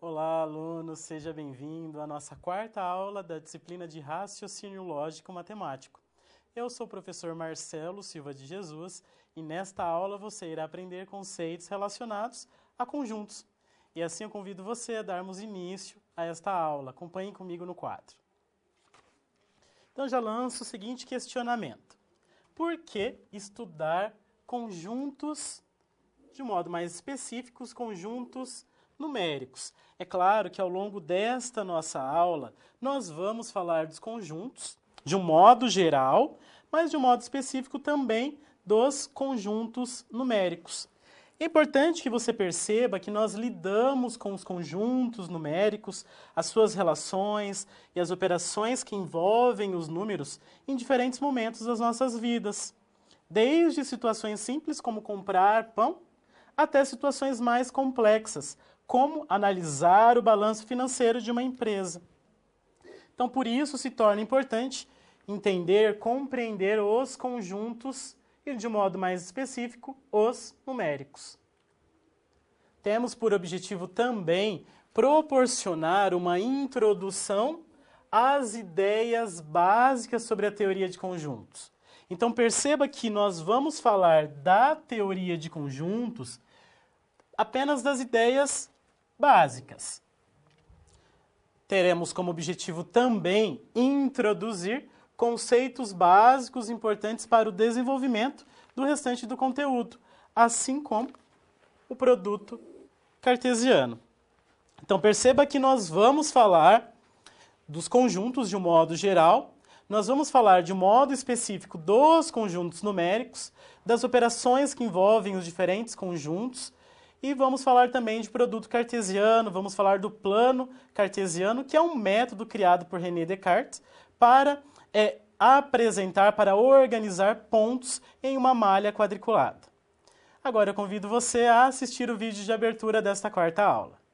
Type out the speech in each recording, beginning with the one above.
Olá, aluno, seja bem-vindo à nossa quarta aula da disciplina de Raciocínio Lógico Matemático. Eu sou o professor Marcelo Silva de Jesus e nesta aula você irá aprender conceitos relacionados a conjuntos. E assim eu convido você a darmos início a esta aula. Acompanhe comigo no quadro. Então já lanço o seguinte questionamento. Por que estudar conjuntos, de modo mais específico, os conjuntos numéricos? É claro que ao longo desta nossa aula, nós vamos falar dos conjuntos de um modo geral, mas de um modo específico também dos conjuntos numéricos. É importante que você perceba que nós lidamos com os conjuntos numéricos, as suas relações e as operações que envolvem os números em diferentes momentos das nossas vidas. Desde situações simples como comprar pão, até situações mais complexas, como analisar o balanço financeiro de uma empresa. Então, por isso se torna importante entender, compreender os conjuntos e, de modo mais específico, os numéricos. Temos por objetivo também proporcionar uma introdução às ideias básicas sobre a teoria de conjuntos. Então, perceba que nós vamos falar da teoria de conjuntos apenas das ideias básicas. Teremos como objetivo também introduzir conceitos básicos importantes para o desenvolvimento do restante do conteúdo, assim como o produto cartesiano. Então perceba que nós vamos falar dos conjuntos de um modo geral, nós vamos falar de um modo específico dos conjuntos numéricos, das operações que envolvem os diferentes conjuntos, e vamos falar também de produto cartesiano, vamos falar do plano cartesiano, que é um método criado por René Descartes para apresentar, para organizar pontos em uma malha quadriculada. Agora eu convido você a assistir o vídeo de abertura desta quarta aula.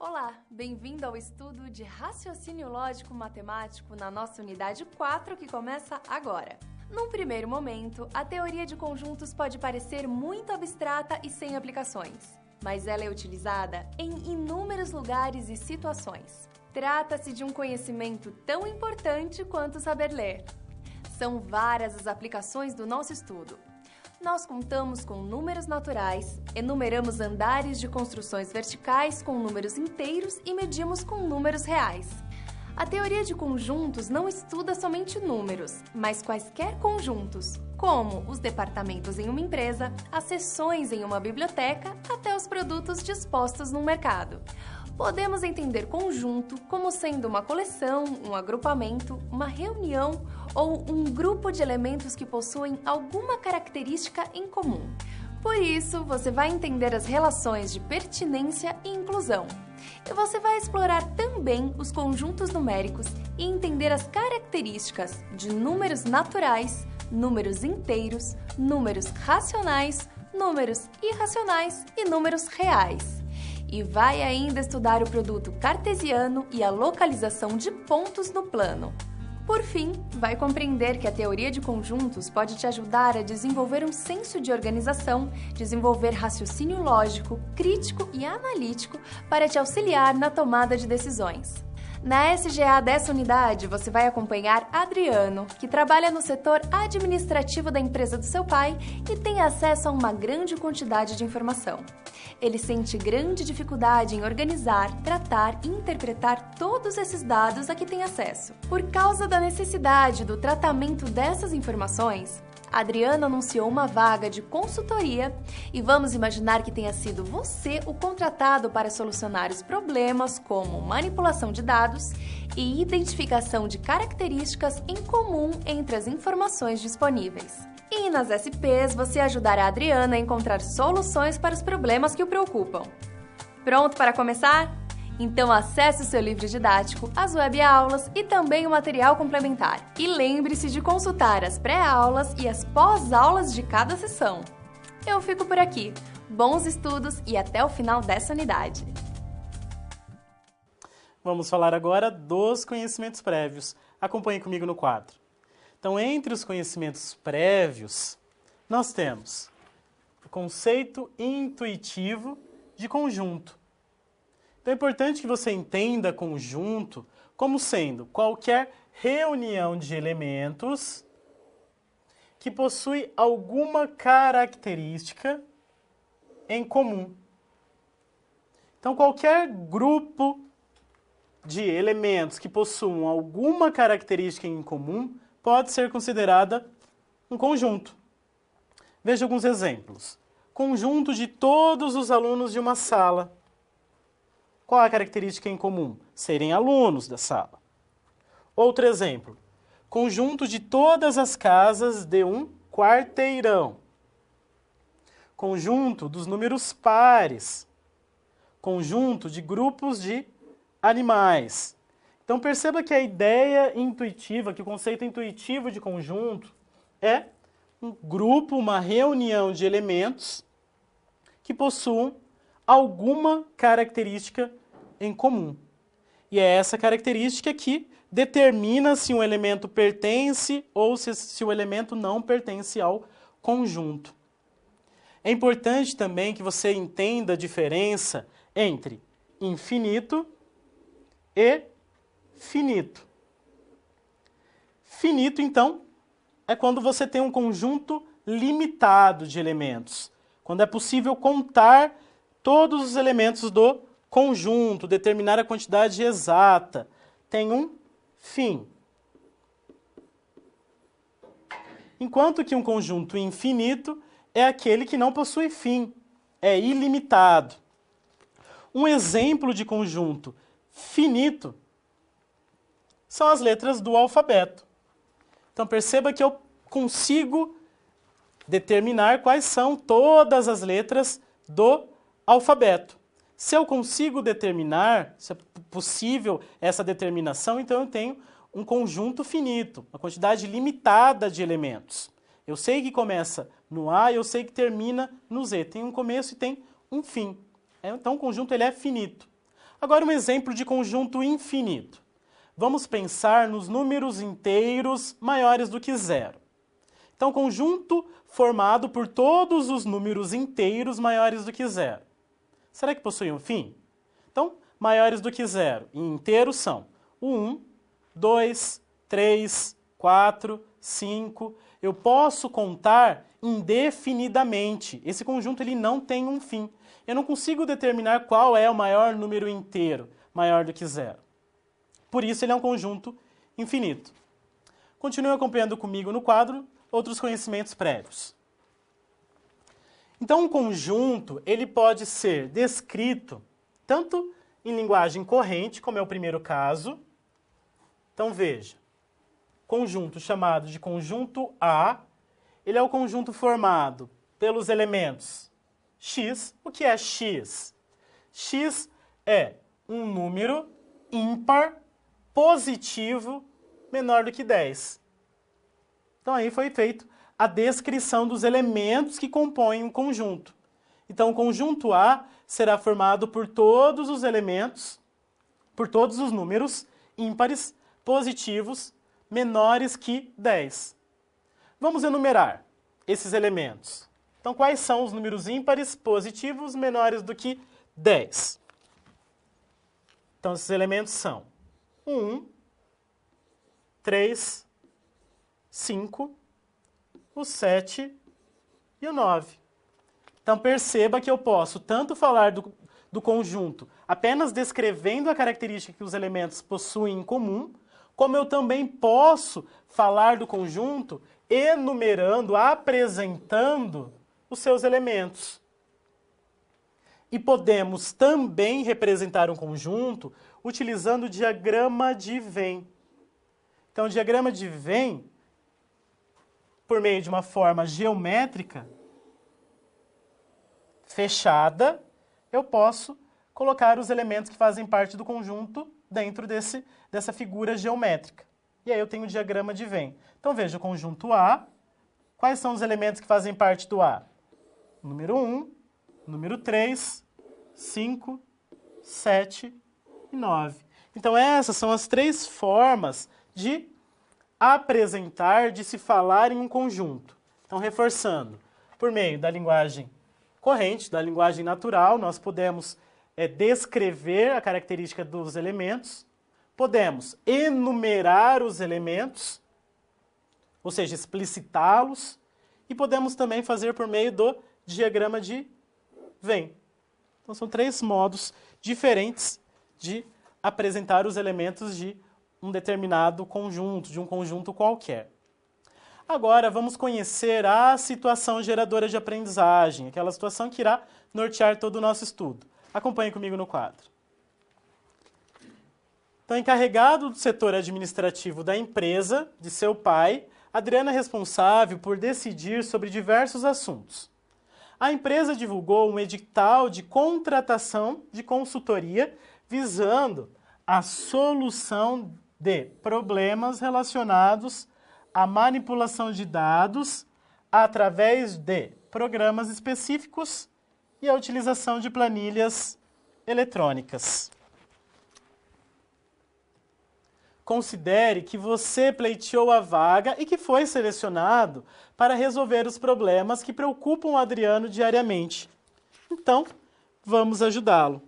Olá, bem-vindo ao estudo de Raciocínio Lógico Matemático na nossa unidade 4 que começa agora. Num primeiro momento, a teoria de conjuntos pode parecer muito abstrata e sem aplicações, mas ela é utilizada em inúmeros lugares e situações. Trata-se de um conhecimento tão importante quanto saber ler. São várias as aplicações do nosso estudo. Nós contamos com números naturais, enumeramos andares de construções verticais com números inteiros e medimos com números reais. A teoria de conjuntos não estuda somente números, mas quaisquer conjuntos, como os departamentos em uma empresa, as seções em uma biblioteca, até os produtos dispostos no mercado. Podemos entender conjunto como sendo uma coleção, um agrupamento, uma reunião ou um grupo de elementos que possuem alguma característica em comum. Por isso, você vai entender as relações de pertinência e inclusão. E você vai explorar também os conjuntos numéricos e entender as características de números naturais, números inteiros, números racionais, números irracionais e números reais. E vai ainda estudar o produto cartesiano e a localização de pontos no plano. Por fim, vai compreender que a teoria de conjuntos pode te ajudar a desenvolver um senso de organização, desenvolver raciocínio lógico, crítico e analítico para te auxiliar na tomada de decisões. Na SGA dessa unidade, você vai acompanhar Adriano, que trabalha no setor administrativo da empresa do seu pai e tem acesso a uma grande quantidade de informação. Ele sente grande dificuldade em organizar, tratar e interpretar todos esses dados a que tem acesso. Por causa da necessidade do tratamento dessas informações, Adriano anunciou uma vaga de consultoria e vamos imaginar que tenha sido você o contratado para solucionar os problemas como manipulação de dados e identificação de características em comum entre as informações disponíveis. E nas SPs você ajudará a Adriana a encontrar soluções para os problemas que o preocupam. Pronto para começar? Então acesse o seu livro didático, as web-aulas e também o material complementar. E lembre-se de consultar as pré-aulas e as pós-aulas de cada sessão. Eu fico por aqui. Bons estudos e até o final dessa unidade. Vamos falar agora dos conhecimentos prévios. Acompanhe comigo no quadro. Então, entre os conhecimentos prévios, nós temos o conceito intuitivo de conjunto. Então é importante que você entenda conjunto como sendo qualquer reunião de elementos que possui alguma característica em comum. Então, qualquer grupo de elementos que possuam alguma característica em comum pode ser considerada um conjunto. Veja alguns exemplos. Conjunto de todos os alunos de uma sala. Qual a característica em comum? Serem alunos da sala. Outro exemplo. Conjunto de todas as casas de um quarteirão. Conjunto dos números pares. Conjunto de grupos de animais. Então perceba que a ideia intuitiva, que o conceito intuitivo de conjunto é um grupo, uma reunião de elementos que possuam alguma característica em comum. E é essa característica que determina se um elemento pertence ou se o elemento não pertence ao conjunto. É importante também que você entenda a diferença entre infinito e finito. Finito, então, é quando você tem um conjunto limitado de elementos. Quando é possível contar todos os elementos do conjunto, determinar a quantidade exata. Tem um fim. Enquanto que um conjunto infinito é aquele que não possui fim, é ilimitado. Um exemplo de conjunto finito são as letras do alfabeto. Então perceba que eu consigo determinar quais são todas as letras do alfabeto. Se eu consigo determinar, se é possível essa determinação, então eu tenho um conjunto finito, uma quantidade limitada de elementos. Eu sei que começa no A, eu sei que termina no Z. Tem um começo e tem um fim. Então o conjunto ele é finito. Agora um exemplo de conjunto infinito. Vamos pensar nos números inteiros maiores do que zero. Então conjunto formado por todos os números inteiros maiores do que zero. Será que possui um fim? Então, maiores do que zero em inteiros são o 1, 2, 3, 4, 5. Eu posso contar indefinidamente. Esse conjunto ele não tem um fim. Eu não consigo determinar qual é o maior número inteiro maior do que zero. Por isso ele é um conjunto infinito. Continue acompanhando comigo no quadro outros conhecimentos prévios. Então um conjunto ele pode ser descrito tanto em linguagem corrente, como é o primeiro caso. Então veja, conjunto chamado de conjunto A, ele é o conjunto formado pelos elementos x. O que é x? X é um número ímpar positivo menor do que 10. Então aí foi feito a descrição dos elementos que compõem um conjunto. Então o conjunto A será formado por todos os elementos, por todos os números ímpares positivos menores que 10. Vamos enumerar esses elementos. Então quais são os números ímpares positivos menores do que 10? Então esses elementos são 1, 3, 5, o 7 e o 9. Então perceba que eu posso tanto falar do conjunto apenas descrevendo a característica que os elementos possuem em comum, como eu também posso falar do conjunto enumerando, apresentando os seus elementos. E podemos também representar um conjunto utilizando o diagrama de Venn. Então, o diagrama de Venn, por meio de uma forma geométrica fechada, eu posso colocar os elementos que fazem parte do conjunto dentro dessa figura geométrica. E aí eu tenho o diagrama de Venn. Então, veja o conjunto A. Quais são os elementos que fazem parte do A? Número 1, número 3, 5, 7 e 9. Então, essas são as três formas de apresentar, de se falar em um conjunto. Então, reforçando, Por meio da linguagem corrente, da linguagem natural, nós podemos descrever a característica dos elementos, podemos enumerar os elementos, ou seja, explicitá-los, e podemos também fazer por meio do diagrama de Venn. Então, são 3 modos diferentes de apresentar os elementos de um determinado conjunto, de um conjunto qualquer. Agora, vamos conhecer a situação geradora de aprendizagem, aquela situação que irá nortear todo o nosso estudo. Acompanhe comigo no quadro. Então, encarregado do setor administrativo da empresa, de seu pai, Adriana é responsável por decidir sobre diversos assuntos. A empresa divulgou um edital de contratação de consultoria visando a solução de problemas relacionados à manipulação de dados através de programas específicos e a utilização de planilhas eletrônicas. Considere que você pleiteou a vaga e que foi selecionado para resolver os problemas que preocupam o Adriano diariamente. Então, vamos ajudá-lo.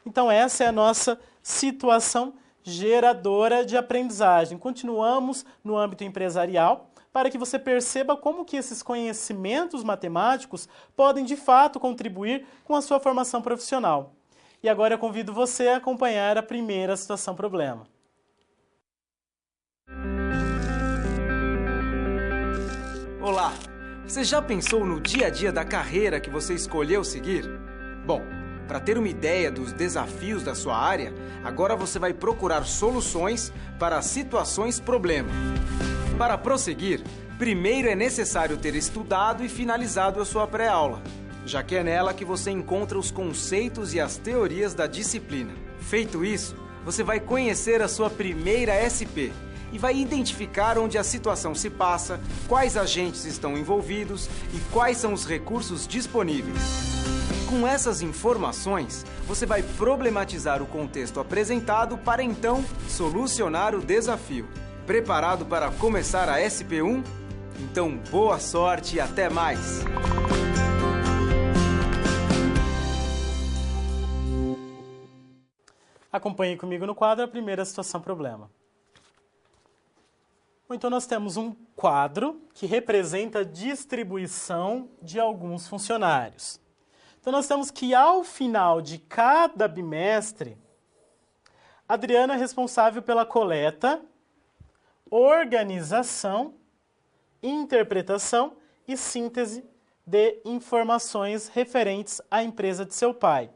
Então, essa é a nossa situação geradora de aprendizagem. Continuamos no âmbito empresarial para que você perceba como que esses conhecimentos matemáticos podem, de fato, contribuir com a sua formação profissional. E agora eu convido você a acompanhar a primeira situação problema. Olá! Você já pensou no dia a dia da carreira que você escolheu seguir? Bom, para ter uma ideia dos desafios da sua área, agora você vai procurar soluções para situações problema. Para prosseguir, primeiro é necessário ter estudado e finalizado a sua pré-aula, já que é nela que você encontra os conceitos e as teorias da disciplina. Feito isso, você vai conhecer a sua primeira SP e vai identificar onde a situação se passa, quais agentes estão envolvidos e quais são os recursos disponíveis. Com essas informações, você vai problematizar o contexto apresentado para então solucionar o desafio. Preparado para começar a SP1? Então, boa sorte e até mais! Acompanhe comigo no quadro a primeira situação problema. Então, nós temos um quadro que representa a distribuição de alguns funcionários. Então, nós temos que, ao final de cada bimestre, Adriana é responsável pela coleta, organização, interpretação e síntese de informações referentes à empresa de seu pai.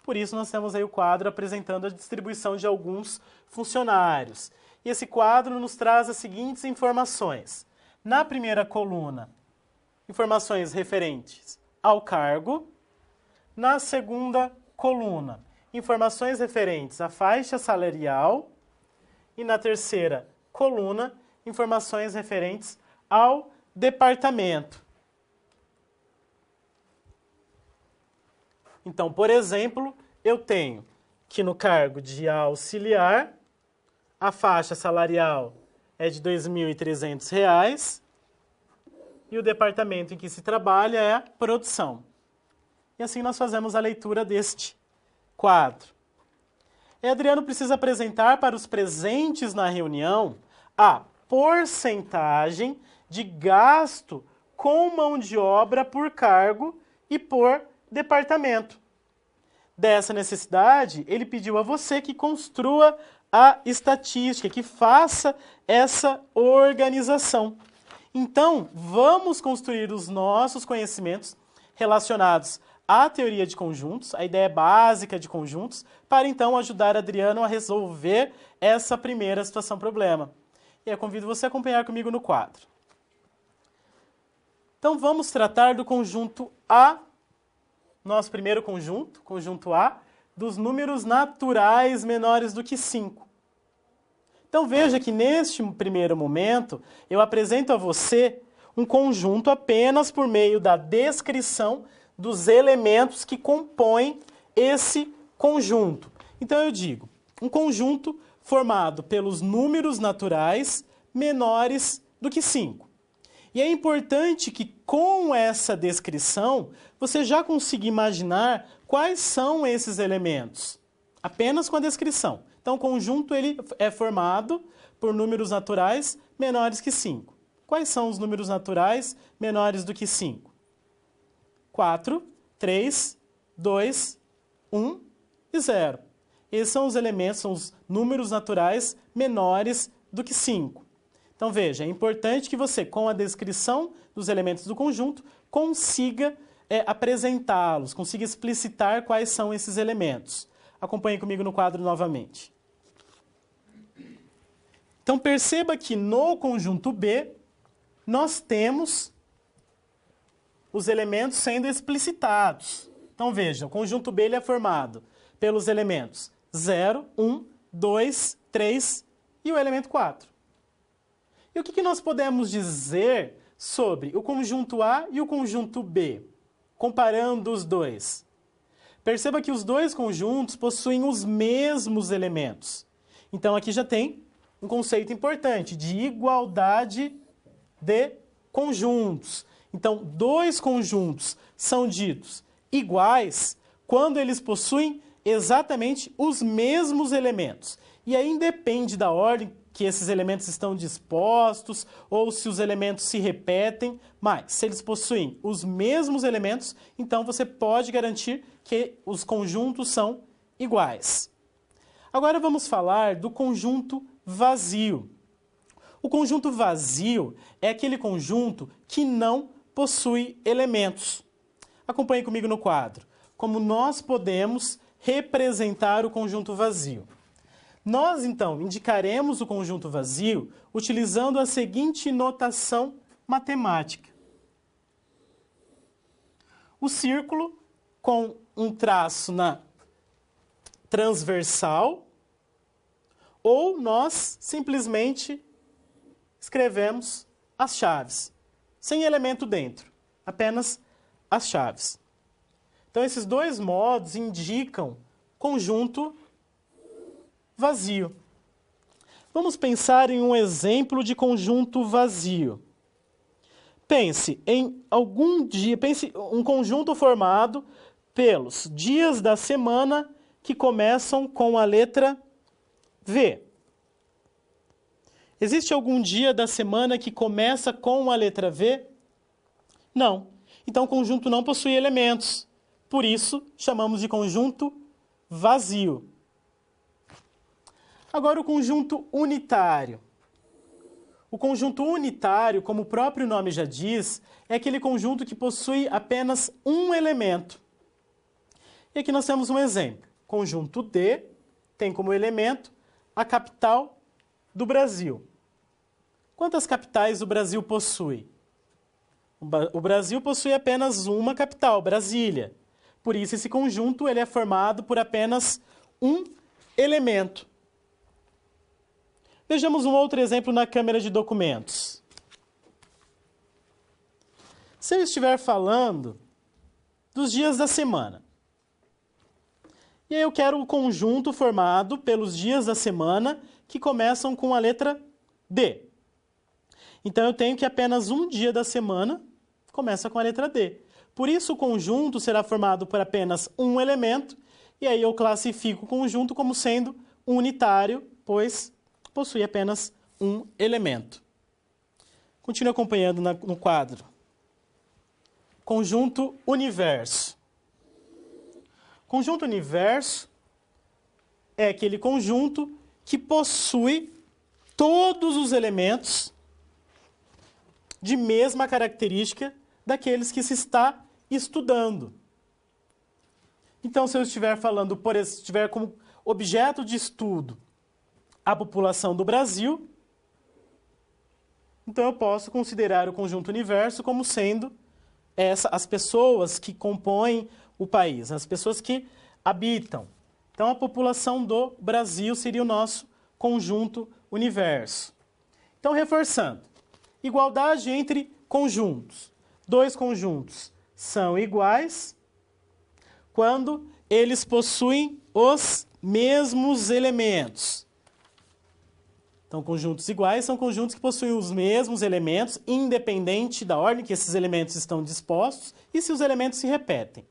Por isso, nós temos aí o quadro apresentando a distribuição de alguns funcionários. E esse quadro nos traz as seguintes informações. Na primeira coluna, informações referentes ao cargo. Na segunda coluna, informações referentes à faixa salarial. E na terceira coluna, informações referentes ao departamento. Então, por exemplo, eu tenho que no cargo de auxiliar, a faixa salarial é de R$ 2.300 e o departamento em que se trabalha é a produção. E assim nós fazemos a leitura deste quadro. E Adriano precisa apresentar para os presentes na reunião a porcentagem de gasto com mão de obra por cargo e por departamento. Dessa necessidade, ele pediu a você que construa a estatística, que faça essa organização. Então, vamos construir os nossos conhecimentos relacionados à teoria de conjuntos, a ideia básica de conjuntos, para então ajudar Adriano a resolver essa primeira situação problema. E eu convido você a acompanhar comigo no quadro. Então, vamos tratar do conjunto A, nosso primeiro conjunto A, dos números naturais menores do que 5. Então veja que neste primeiro momento eu apresento a você um conjunto apenas por meio da descrição dos elementos que compõem esse conjunto. Então eu digo, um conjunto formado pelos números naturais menores do que 5. E é importante que com essa descrição você já consiga imaginar quais são esses elementos, apenas com a descrição. Então, o conjunto ele é formado por números naturais menores que 5. Quais são os números naturais menores do que 5? 4, 3, 2, 1 e 0. Esses são os elementos, são os números naturais menores do que 5. Então, veja, é importante que você, com a descrição dos elementos do conjunto, consiga apresentá-los, consiga explicitar quais são esses elementos. Acompanhe comigo no quadro novamente. Então, perceba que no conjunto B, nós temos os elementos sendo explicitados. Então, veja, o conjunto B ele é formado pelos elementos 0, 1, 2, 3 e o elemento 4. E o que nós podemos dizer sobre o conjunto A e o conjunto B, comparando os dois? Perceba que os dois conjuntos possuem os mesmos elementos. Então, aqui já tem um conceito importante de igualdade de conjuntos. Então, dois conjuntos são ditos iguais quando eles possuem exatamente os mesmos elementos. E aí independe da ordem que esses elementos estão dispostos ou se os elementos se repetem, mas se eles possuem os mesmos elementos, então você pode garantir que os conjuntos são iguais. Agora vamos falar do conjunto vazio. O conjunto vazio é aquele conjunto que não possui elementos. Acompanhe comigo no quadro. Como nós podemos representar o conjunto vazio? Nós, então, indicaremos o conjunto vazio utilizando a seguinte notação matemática. O círculo com um traço na transversal, ou nós simplesmente escrevemos as chaves, sem elemento dentro, apenas as chaves. Então, esses dois modos indicam conjunto vazio. Vamos pensar em um exemplo de conjunto vazio. Pense em algum dia, pense um conjunto formado pelos dias da semana que começam com a letra V. Existe algum dia da semana que começa com a letra V? Não. Então, o conjunto não possui elementos. Por isso, chamamos de conjunto vazio. Agora, o conjunto unitário. O conjunto unitário, como o próprio nome já diz, é aquele conjunto que possui apenas um elemento. E aqui nós temos um exemplo. Conjunto D tem como elemento a capital do Brasil. Quantas capitais o Brasil possui? O Brasil possui apenas uma capital, Brasília. Por isso, esse conjunto ele é formado por apenas um elemento. Vejamos um outro exemplo na câmera de documentos. Se eu estiver falando dos dias da semana, e aí eu quero o conjunto formado pelos dias da semana que começam com a letra D. Então, eu tenho que apenas um dia da semana começa com a letra D. Por isso, o conjunto será formado por apenas um elemento, e aí eu classifico o conjunto como sendo unitário, pois possui apenas um elemento. Continue acompanhando no quadro. Conjunto universo. Conjunto universo é aquele conjunto que possui todos os elementos de mesma característica daqueles que se está estudando. Então, se eu estiver falando, estiver como objeto de estudo a população do Brasil, então eu posso considerar o conjunto universo como sendo as pessoas que compõem o país, as pessoas que habitam. Então, a população do Brasil seria o nosso conjunto universo. Então, reforçando, igualdade entre conjuntos. Dois conjuntos são iguais quando eles possuem os mesmos elementos. Então, conjuntos iguais são conjuntos que possuem os mesmos elementos, independente da ordem que esses elementos estão dispostos e se os elementos se repetem.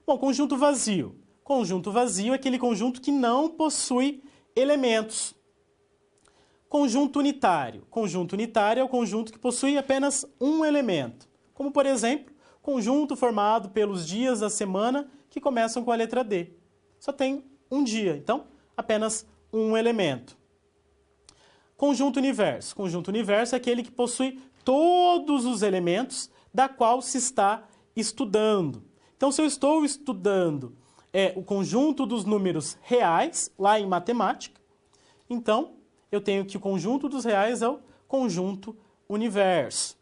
Bom, conjunto vazio. Conjunto vazio é aquele conjunto que não possui elementos. Conjunto unitário. Conjunto unitário é o conjunto que possui apenas um elemento. Como, por exemplo, conjunto formado pelos dias da semana que começam com a letra D. Só tem um dia, então apenas um elemento. Conjunto universo. Conjunto universo é aquele que possui todos os elementos da qual se está estudando. Então, se eu estou estudando o conjunto dos números reais, lá em matemática, então eu tenho que o conjunto dos reais é o conjunto universo.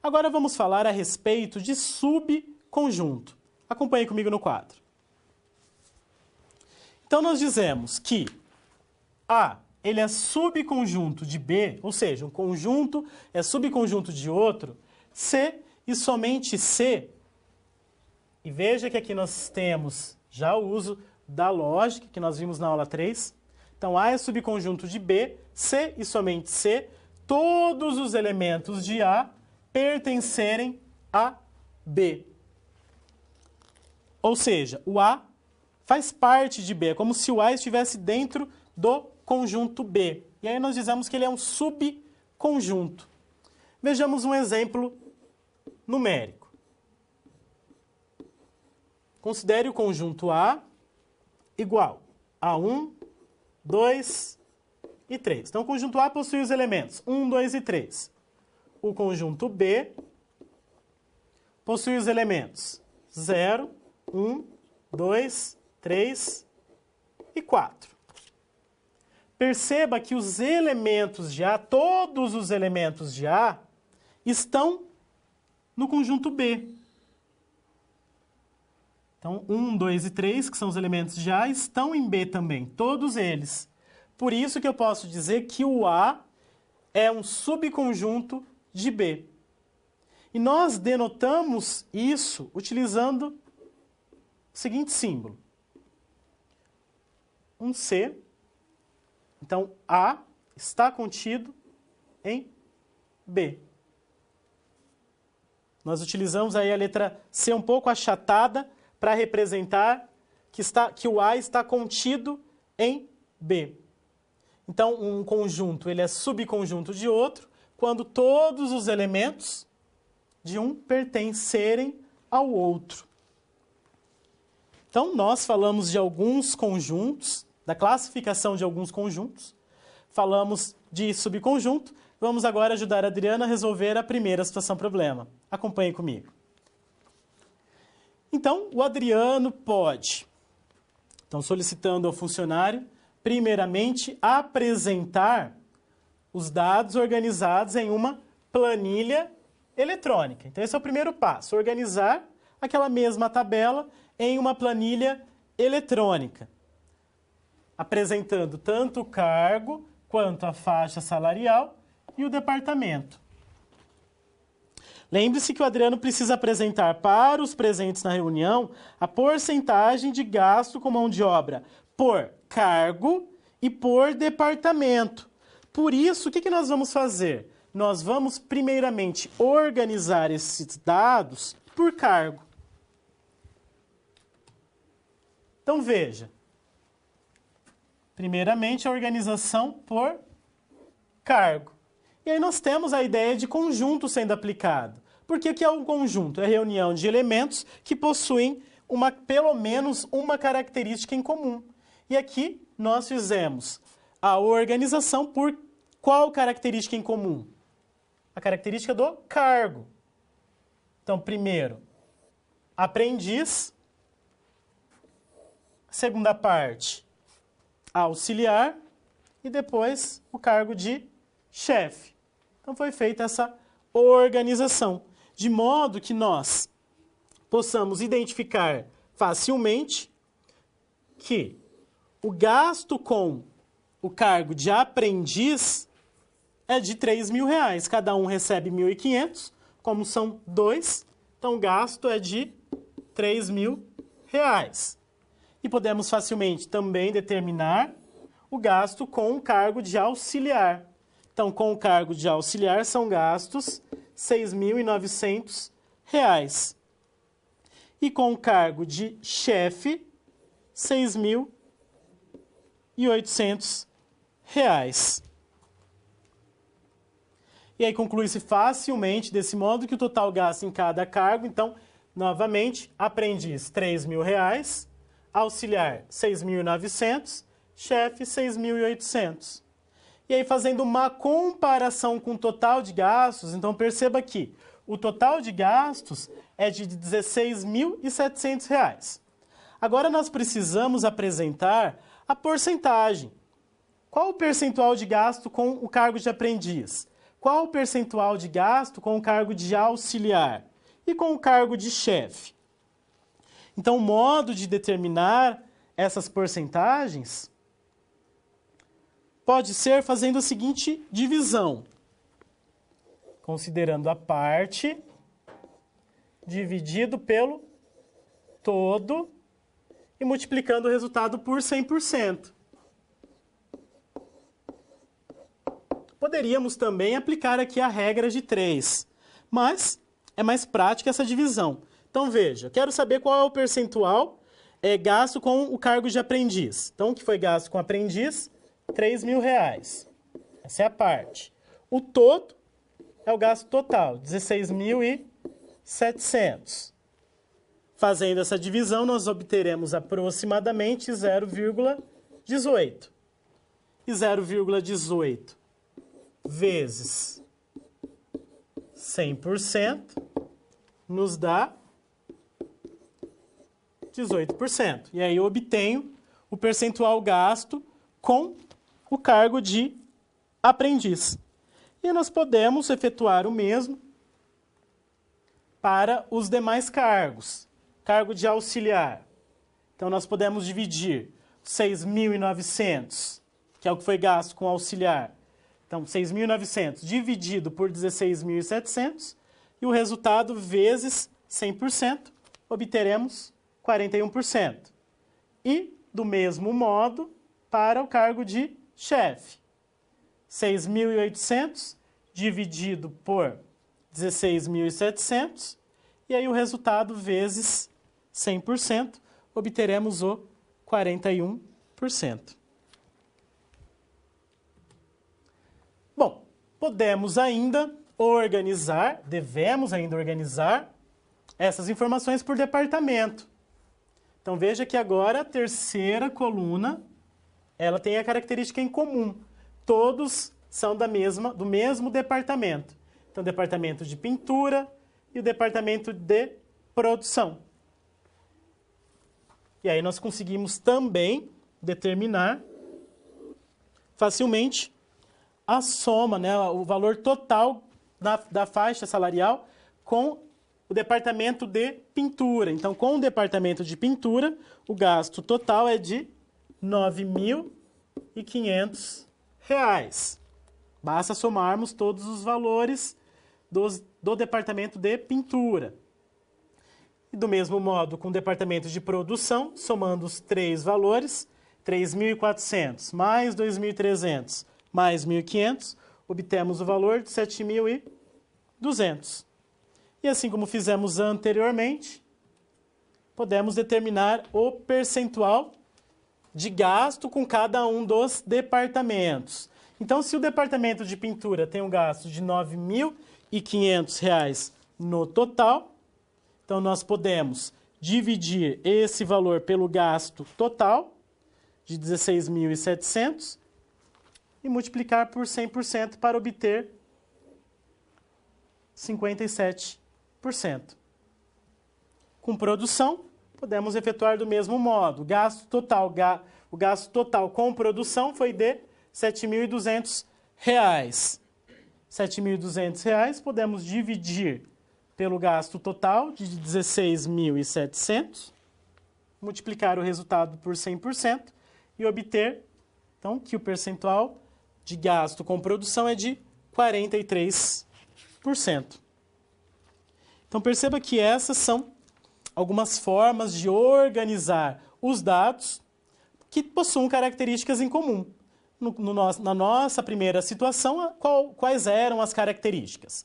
Agora vamos falar a respeito de subconjunto. Acompanhe comigo no quadro. Então, nós dizemos que A, ele é subconjunto de B, ou seja, um conjunto é subconjunto de outro, C e somente C. E veja que aqui nós temos já o uso da lógica, que nós vimos na aula 3. Então, A é subconjunto de B, C e somente C, todos os elementos de A pertencerem a B. Ou seja, o A faz parte de B, é como se o A estivesse dentro do conjunto B. E aí nós dizemos que ele é um subconjunto. Vejamos um exemplo numérico. Considere o conjunto A igual a 1, 2 e 3. Então, o conjunto A possui os elementos 1, 2 e 3. O conjunto B possui os elementos 0, 1, 2, 3 e 4. Perceba que os elementos de A, todos os elementos de A, estão no conjunto B. Então, 1, 2 e 3, que são os elementos de A, estão em B também, todos eles. Por isso que eu posso dizer que o A é um subconjunto de B. E nós denotamos isso utilizando o seguinte símbolo. Um C. Então, A está contido em B. Nós utilizamos aí a letra C um pouco achatada para representar que o A está contido em B. Então, um conjunto ele é subconjunto de outro quando todos os elementos de um pertencerem ao outro. Então, nós falamos de alguns conjuntos, da classificação de alguns conjuntos, falamos de subconjunto. Vamos agora ajudar a Adriana a resolver a primeira situação problema. Acompanhe comigo. Então, o Adriano pode, solicitando ao funcionário, primeiramente, apresentar os dados organizados em uma planilha eletrônica. Então, esse é o primeiro passo, organizar aquela mesma tabela em uma planilha eletrônica, apresentando tanto o cargo quanto a faixa salarial e o departamento. Lembre-se que o Adriano precisa apresentar para os presentes na reunião a porcentagem de gasto com mão de obra por cargo e por departamento. Por isso, o que nós vamos fazer? Nós vamos, primeiramente, organizar esses dados por cargo. Então, veja. Primeiramente, a organização por cargo. E aí nós temos a ideia de conjunto sendo aplicado. Porque o que é um conjunto? É a reunião de elementos que possuem pelo menos uma característica em comum. E aqui nós fizemos a organização por qual característica em comum? A característica do cargo. Então, primeiro, aprendiz. Segunda parte, auxiliar. E depois, o cargo de chefe. Então, foi feita essa organização, de modo que nós possamos identificar facilmente que o gasto com o cargo de aprendiz é de R$3.000. Cada um recebe 1.500, como são 2, então o gasto é de R$3.000. E podemos facilmente também determinar o gasto com o cargo de auxiliar. Então, com o cargo de auxiliar são gastos R$ 6.900. E com o cargo de chefe, R$ 6.800. E aí conclui-se facilmente desse modo que o total gasto em cada cargo, então, novamente, aprendiz R$ 3.000, auxiliar R$ 6.900, chefe R$ 6.800. E aí fazendo uma comparação com o total de gastos, então perceba que o total de gastos é de R$ 16.700. Agora nós precisamos apresentar a porcentagem. Qual o percentual de gasto com o cargo de aprendiz? Qual o percentual de gasto com o cargo de auxiliar? E com o cargo de chefe? Então, o modo de determinar essas porcentagens pode ser fazendo a seguinte divisão. Considerando a parte dividido pelo todo e multiplicando o resultado por 100%. Poderíamos também aplicar aqui a regra de 3, mas é mais prática essa divisão. Então, veja, quero saber qual é o percentual gasto com o cargo de aprendiz. Então, o que foi gasto com aprendiz? R$ 3.000. Essa é a parte. O todo é o gasto total, R$ 16.700. Fazendo essa divisão, nós obteremos aproximadamente 0,18. E 0,18 vezes 100% nos dá 18%. E aí eu obtenho o percentual gasto com o cargo de aprendiz. E nós podemos efetuar o mesmo para os demais cargos. Cargo de auxiliar. Então, nós podemos dividir 6.900, que é o que foi gasto com auxiliar. Então, 6.900 dividido por 16.700, e o resultado vezes 100%, obteremos 41%. E, do mesmo modo, para o cargo de chefe. 6.800 dividido por 16.700, e aí o resultado vezes 100%, obteremos o 41%. Bom, podemos ainda organizar, devemos ainda organizar essas informações por departamento. Então veja que agora a terceira coluna, ela tem a característica em comum. Todos são do mesmo departamento. Então, departamento de pintura e o departamento de produção. E aí nós conseguimos também determinar facilmente a soma, né, o valor total da faixa salarial com o departamento de pintura. Então, com o departamento de pintura, o gasto total é de R$ 9.500. Basta somarmos todos os valores do departamento de pintura. E do mesmo modo, com o departamento de produção, somando os três valores, 3.400 mais 2.300 mais 1.500, obtemos o valor de 7.200. E assim como fizemos anteriormente, podemos determinar o percentual de gasto com cada um dos departamentos. Então, se o departamento de pintura tem um gasto de R$ 9.500 no total, então nós podemos dividir esse valor pelo gasto total de 16.700 e multiplicar por 100% para obter 57%. Com produção, podemos efetuar do mesmo modo. O gasto total com produção foi de R$ 7.200. R$ 7.200 podemos dividir pelo gasto total de 16.700, multiplicar o resultado por 100% e obter, então, que o percentual de gasto com produção é de 43%. Então, perceba que essas são algumas formas de organizar os dados que possuem características em comum. na nossa primeira situação, quais eram as características?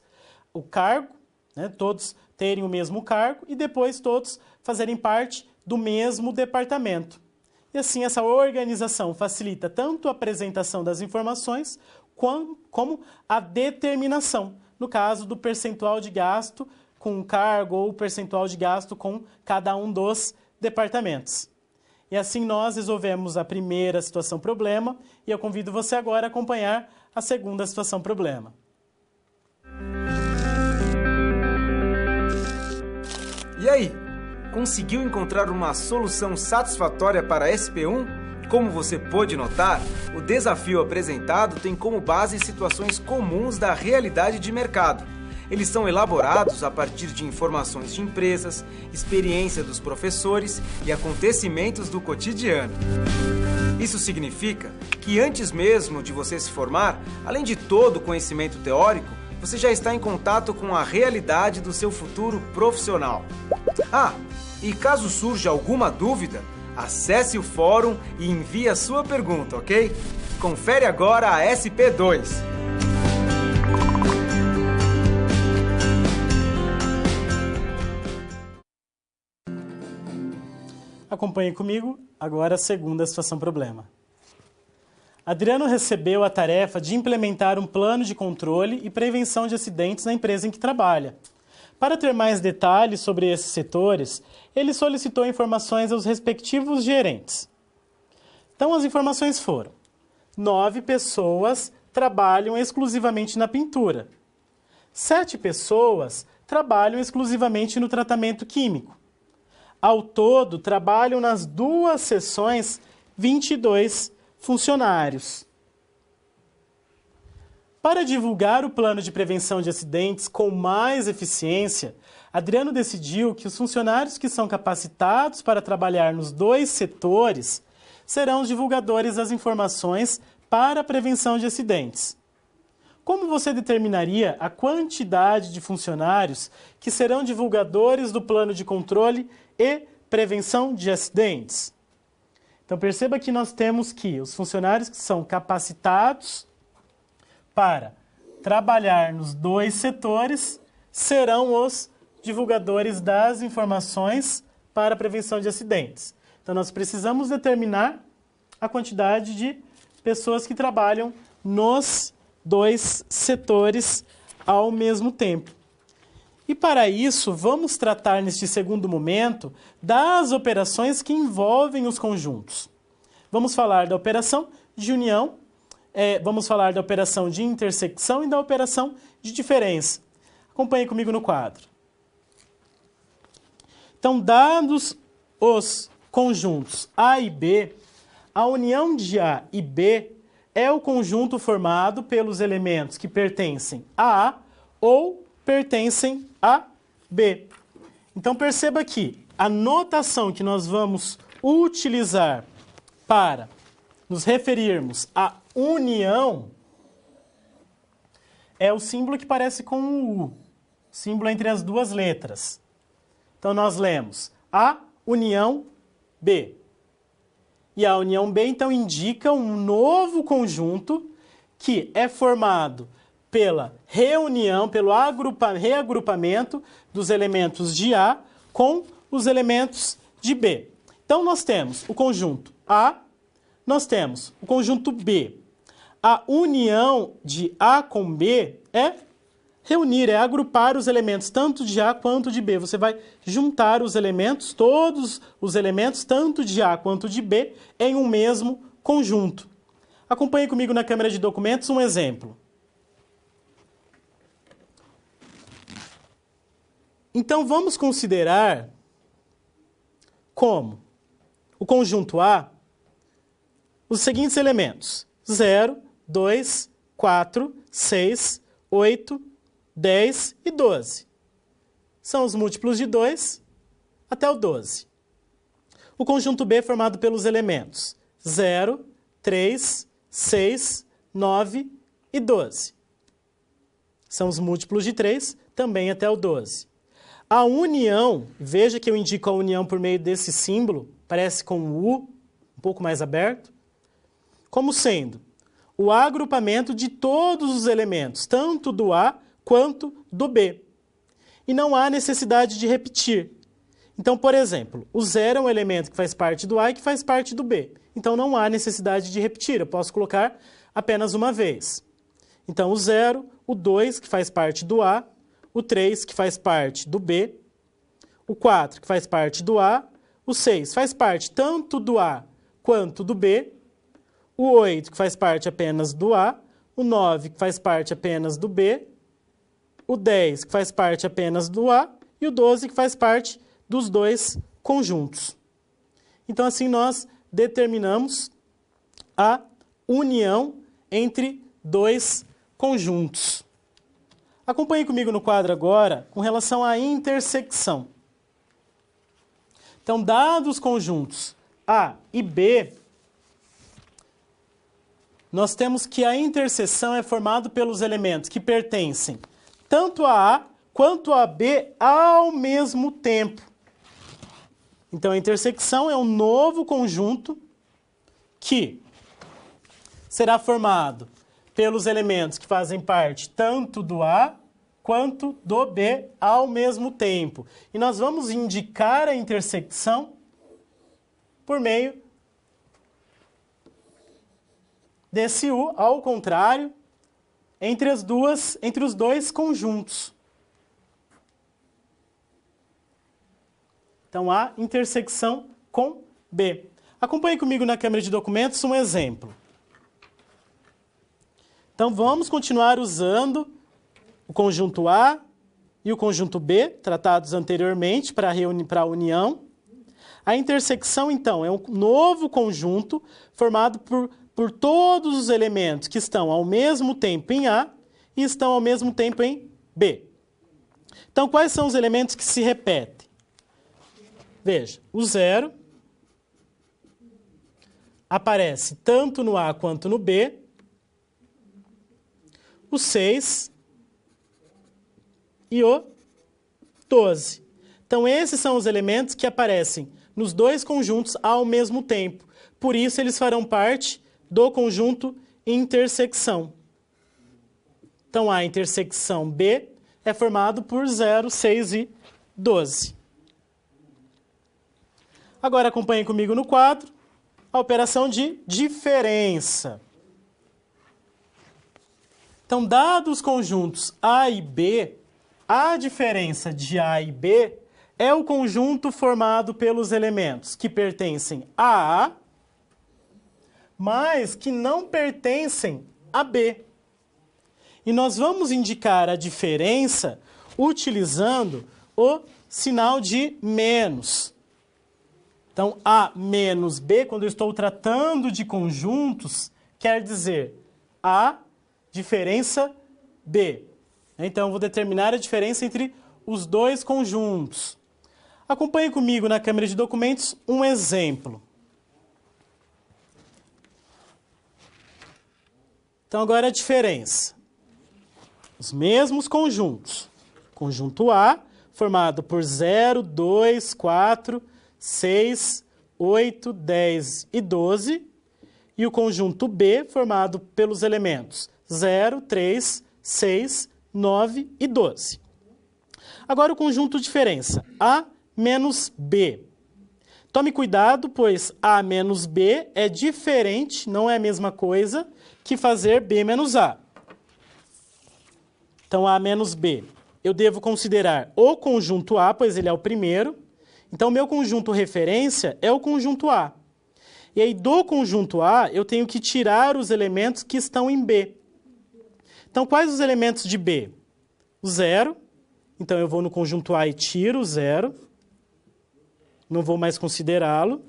O cargo, né, todos terem o mesmo cargo e depois todos fazerem parte do mesmo departamento. E assim, essa organização facilita tanto a apresentação das informações como a determinação, no caso do percentual de gasto com o cargo ou percentual de gasto com cada um dos departamentos. E assim nós resolvemos a primeira situação problema e eu convido você agora a acompanhar a segunda situação problema. E aí, conseguiu encontrar uma solução satisfatória para a SP1? Como você pôde notar, o desafio apresentado tem como base situações comuns da realidade de mercado. Eles são elaborados a partir de informações de empresas, experiência dos professores e acontecimentos do cotidiano. Isso significa que antes mesmo de você se formar, além de todo o conhecimento teórico, você já está em contato com a realidade do seu futuro profissional. E caso surja alguma dúvida, acesse o fórum e envie a sua pergunta, ok? Confere agora a SP2. Acompanhe comigo agora a segunda situação problema. Adriano recebeu a tarefa de implementar um plano de controle e prevenção de acidentes na empresa em que trabalha. Para ter mais detalhes sobre esses setores, ele solicitou informações aos respectivos gerentes. Então, as informações foram: 9 pessoas trabalham exclusivamente na pintura. 7 pessoas trabalham exclusivamente no tratamento químico. Ao todo, trabalham nas 2 seções 22 funcionários. Para divulgar o plano de prevenção de acidentes com mais eficiência, Adriano decidiu que os funcionários que são capacitados para trabalhar nos 2 setores serão os divulgadores das informações para a prevenção de acidentes. Como você determinaria a quantidade de funcionários que serão divulgadores do plano de controle e prevenção de acidentes? Então perceba que nós temos que os funcionários que são capacitados para trabalhar nos 2 setores serão os divulgadores das informações para a prevenção de acidentes. Então nós precisamos determinar a quantidade de pessoas que trabalham nos 2 setores ao mesmo tempo. E para isso, vamos tratar neste segundo momento das operações que envolvem os conjuntos. Vamos falar da operação de união, vamos falar da operação de intersecção e da operação de diferença. Acompanhe comigo no quadro. Então, dados os conjuntos A e B, a união de A e B é o conjunto formado pelos elementos que pertencem a A ou pertencem a B. Então, perceba que a notação que nós vamos utilizar para nos referirmos à união é o símbolo que parece com um U, símbolo entre as 2 letras. Então, nós lemos A união B. E a união B, então, indica um novo conjunto que é formado pela reunião, pelo reagrupamento dos elementos de A com os elementos de B. Então, nós temos o conjunto A, nós temos o conjunto B. A união de A com B é reunir, é agrupar os elementos tanto de A quanto de B. Você vai juntar os elementos, todos os elementos, tanto de A quanto de B, em um mesmo conjunto. Acompanhe comigo na câmera de documentos um exemplo. Então, vamos considerar como o conjunto A os seguintes elementos: 0, 2, 4, 6, 8, 10 e 12. São os múltiplos de 2 até o 12. O conjunto B é formado pelos elementos 0, 3, 6, 9 e 12. São os múltiplos de 3 também até o 12. A união, veja que eu indico a união por meio desse símbolo, parece com um U, um pouco mais aberto, como sendo o agrupamento de todos os elementos, tanto do A quanto do B. E não há necessidade de repetir. Então, por exemplo, o 0 é um elemento que faz parte do A e que faz parte do B. Então, não há necessidade de repetir. Eu posso colocar apenas uma vez. Então, o 0, o 2, que faz parte do A, o 3, que faz parte do B, o 4, que faz parte do A, o 6 faz parte tanto do A quanto do B, o 8, que faz parte apenas do A, o 9, que faz parte apenas do B, o 10, que faz parte apenas do A, e o 12, que faz parte dos dois conjuntos. Então, assim, nós determinamos a união entre dois conjuntos. Acompanhe comigo no quadro agora com relação à intersecção. Então, dados os conjuntos A e B, nós temos que a interseção é formada pelos elementos que pertencem tanto a A quanto a B ao mesmo tempo. Então, a intersecção é um novo conjunto que será formado pelos elementos que fazem parte tanto do A quanto do B ao mesmo tempo. E nós vamos indicar a intersecção por meio desse U, ao contrário, entre os dois conjuntos. Então, A intersecção com B. Acompanhe comigo na câmera de documentos um exemplo. Então, vamos continuar usando o conjunto A e o conjunto B, tratados anteriormente para a união. A intersecção, então, é um novo conjunto formado por todos os elementos que estão ao mesmo tempo em A e estão ao mesmo tempo em B. Então, quais são os elementos que se repetem? Veja, o 0 aparece tanto no A quanto no B. O 6 e o 12. Então, esses são os elementos que aparecem nos dois conjuntos ao mesmo tempo. Por isso, eles farão parte do conjunto intersecção. Então, a intersecção B é formado por 0, 6 e 12. Agora, acompanhe comigo no quadro a operação de diferença. Então, dados os conjuntos A e B, a diferença de A e B é o conjunto formado pelos elementos que pertencem a A, mas que não pertencem a B. E nós vamos indicar a diferença utilizando o sinal de menos. Então, A menos B, quando eu estou tratando de conjuntos, quer dizer A diferença B. Então, eu vou determinar a diferença entre os dois conjuntos. Acompanhe comigo na câmera de documentos um exemplo. Então, agora a diferença. Os mesmos conjuntos. Conjunto A, formado por 0, 2, 4, 6, 8, 10 e 12. E o conjunto B, formado pelos elementos 0, 3, 6, 9 e 12. Agora o conjunto diferença. A menos B. Tome cuidado, pois A menos B é diferente, não é a mesma coisa que fazer B menos A. Então, A menos B. Eu devo considerar o conjunto A, pois ele é o primeiro. Então, meu conjunto referência é o conjunto A. E aí, do conjunto A, eu tenho que tirar os elementos que estão em B. Então, quais os elementos de B? O 0. Então, eu vou no conjunto A e tiro o 0. Não vou mais considerá-lo.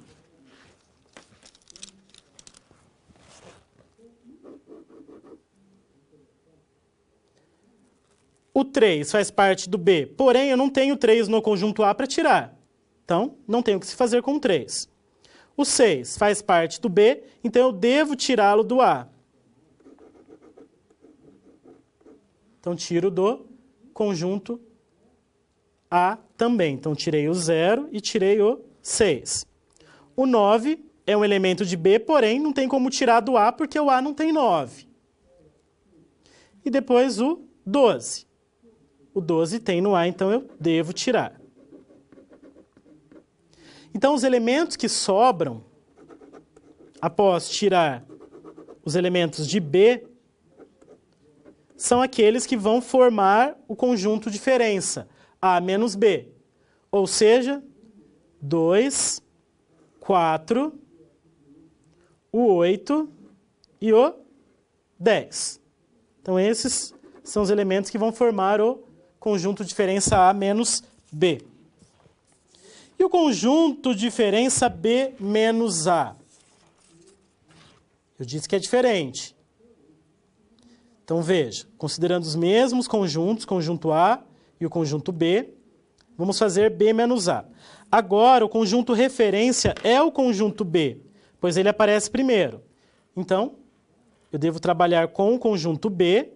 O 3 faz parte do B, porém, eu não tenho 3 no conjunto A para tirar. Então, não tenho o que se fazer com o 3. O 6 faz parte do B, então eu devo tirá-lo do A. Então, tiro do conjunto A também. Então, tirei o 0 e tirei o 6. O 9 é um elemento de B, porém não tem como tirar do A, porque o A não tem 9. E depois o 12. O 12 tem no A, então eu devo tirar. Então, os elementos que sobram, após tirar os elementos de B, são aqueles que vão formar o conjunto diferença, A menos B. Ou seja, 2, 4, o 8 e o 10. Então, esses são os elementos que vão formar o conjunto diferença A menos B. E o conjunto diferença B menos A? Eu disse que é diferente. Então, veja, considerando os mesmos conjuntos, conjunto A e o conjunto B, vamos fazer B menos A. Agora, o conjunto referência é o conjunto B, pois ele aparece primeiro. Então, eu devo trabalhar com o conjunto B,